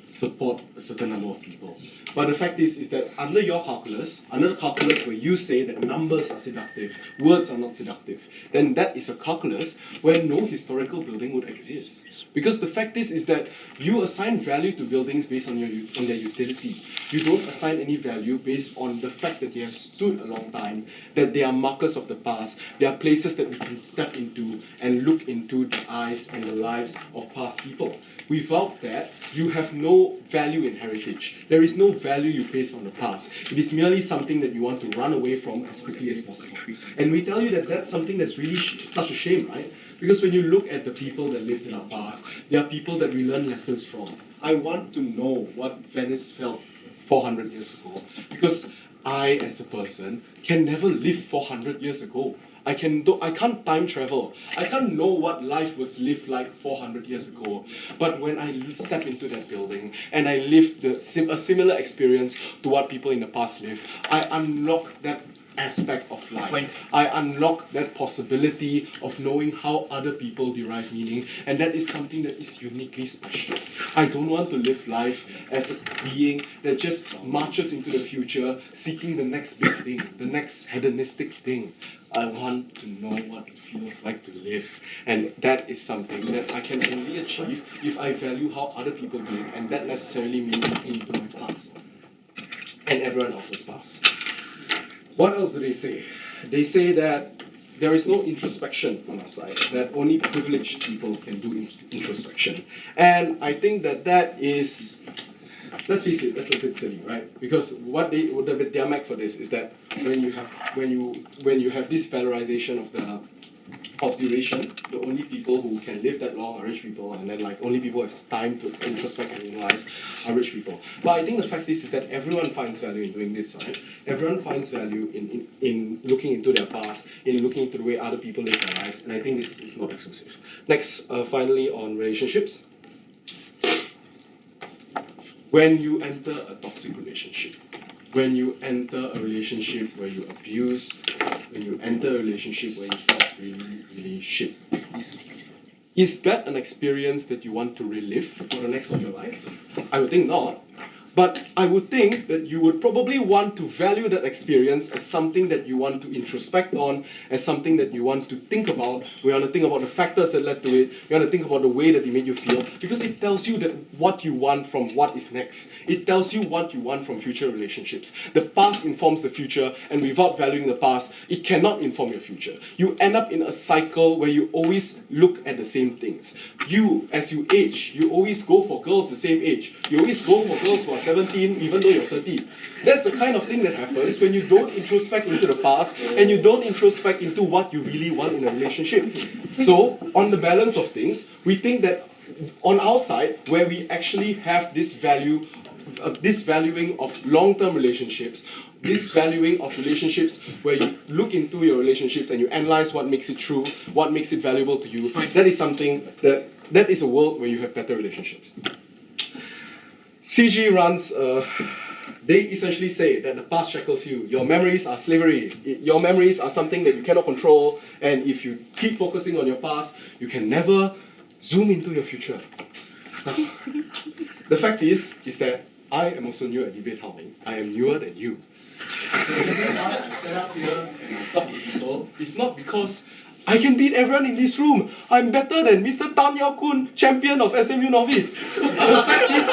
support a certain number of people. But the fact is that under your calculus, under the calculus where you say that numbers are seductive, words are not seductive, then that is a calculus where no historical building would exist. Because the fact is that you assign value to buildings based on their utility. You don't assign any value based on the fact that they have stood a long time, that they are markers of the past, they are places that we can step into and look into the eyes and the lives of past people. Without that, you have no value in heritage. There is no value you place on the past. It is merely something that you want to run away from as quickly as possible. And we tell you that that's something that's really such a shame, right? Because when you look at the people that lived in our past, they are people that we learn lessons from. I want to know what Venice felt 400 years ago, because I, as a person, can never live 400 years ago. I can't time travel. I can't know what life was lived like 400 years ago. But when I step into that building and I live a similar experience to what people in the past lived, I unlock that aspect of life. I unlock that possibility of knowing how other people derive meaning, and that is something that is uniquely special. I don't want to live life as a being that just marches into the future seeking the next big thing, the next hedonistic thing. I want to know what it feels like to live, and that is something that I can only achieve if I value how other people do it, and that necessarily means looking into my past and everyone else's past. What else do they say? They say that there is no introspection on our side, that only privileged people can do introspection. And I think that is, let's face it, that's a bit silly, right? Because their mark for this is that when you have this valorization of duration, the only people who can live that long are rich people, and then like only people who have time to introspect and analyze are rich people. But I think the fact is that everyone finds value in doing this, right? Everyone finds value in looking into their past, in looking into the way other people live their lives, and I think this is not exclusive. Next, finally on relationships. When you enter a toxic relationship, when you enter a relationship where you abuse, when you enter a relationship where you feel really, really shit, is that an experience that you want to relive for the next of your life? I would think not. But I would think that you would probably want to value that experience as something that you want to introspect on, as something that you want to think about. We want to think about the factors that led to it. We want to think about the way that it made you feel, because it tells you that what you want from what is next. It tells you what you want from future relationships. The past informs the future, and without valuing the past, it cannot inform your future. You end up in a cycle where you always look at the same things. You, as you age, you always go for girls the same age. You always go for girls who are 17 even though you're 30. That's the kind of thing that happens when you don't introspect into the past and you don't introspect into what you really want in a relationship. So, on the balance of things, we think that on our side, where we actually have this value, this valuing of long-term relationships, this valuing of relationships where you look into your relationships and you analyze what makes it true, what makes it valuable to you, that is something that is a world where you have better relationships. CG runs, they essentially say that the past shackles you. Your memories are slavery. Your memories are something that you cannot control, and if you keep focusing on your past, you can never zoom into your future. The fact is that I am also new at debate Ming. I am newer than you. The reason why I stand up here and I talk to people is not because I can beat everyone in this room. I'm better than Mr. Tan Yao Kun, champion of SMU Novice. The fact is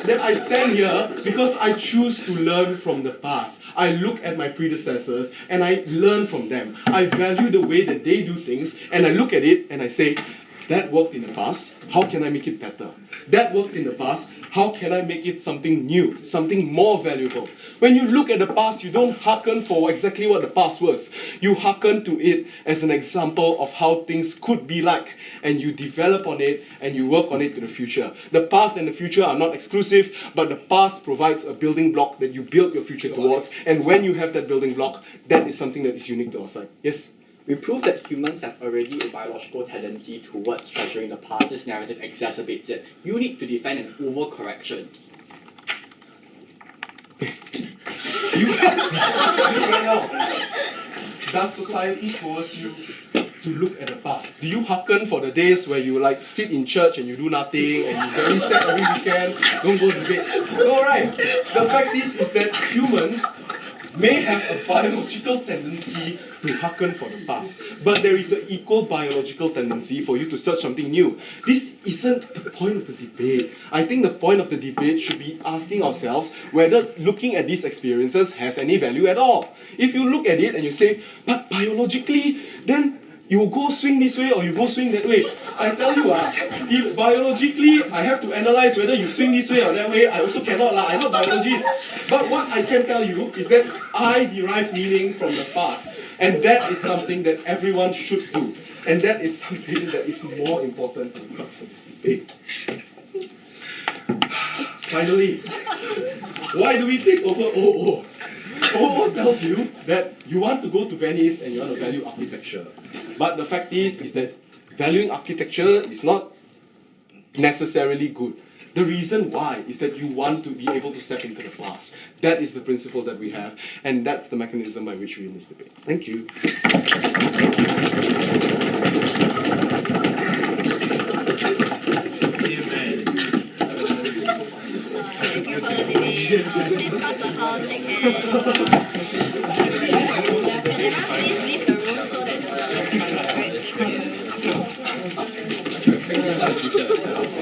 that I stand here because I choose to learn from the past. I look at my predecessors and I learn from them. I value the way that they do things and I look at it and I say, that worked in the past, how can I make it better? That worked in the past, how can I make it something new, something more valuable? When you look at the past, you don't hearken for exactly what the past was. You hearken to it as an example of how things could be like, and you develop on it and you work on it to the future. The past and the future are not exclusive, but the past provides a building block that you build your future towards, and when you have that building block, that is something that is unique to our side. Yes? We prove that humans have already a biological tendency towards treasuring the past. This narrative exacerbates it. You need to defend an overcorrection. Does society coerce you to look at the past? Do you hearken for the days where you like sit in church and you do nothing and you very sad every weekend, don't go to bed? No, right? The fact is that humans may have a biological tendency to hearken for the past, but there is an equal biological tendency for you to search something new. This isn't the point of the debate. I think the point of the debate should be asking ourselves whether looking at these experiences has any value at all. If you look at it and you say, but biologically, then you go swing this way or you go swing that way. I tell you, if biologically I have to analyze whether you swing this way or that way, I also cannot. I'm not biologist. But what I can tell you is that I derive meaning from the past. And that is something that everyone should do. And that is something that is more important to the crux of this debate. Finally, why do we take over OO? OO tells you that you want to go to Venice and you want to value architecture. But the fact is that valuing architecture is not necessarily good. The reason why is that you want to be able to step into the past. That is the principle that we have, and that's the mechanism by which we win this debate. Thank you. Thank you for the debate. Please pass the house, take care. Can everyone please leave the room so that the others can collaborate? Thank you.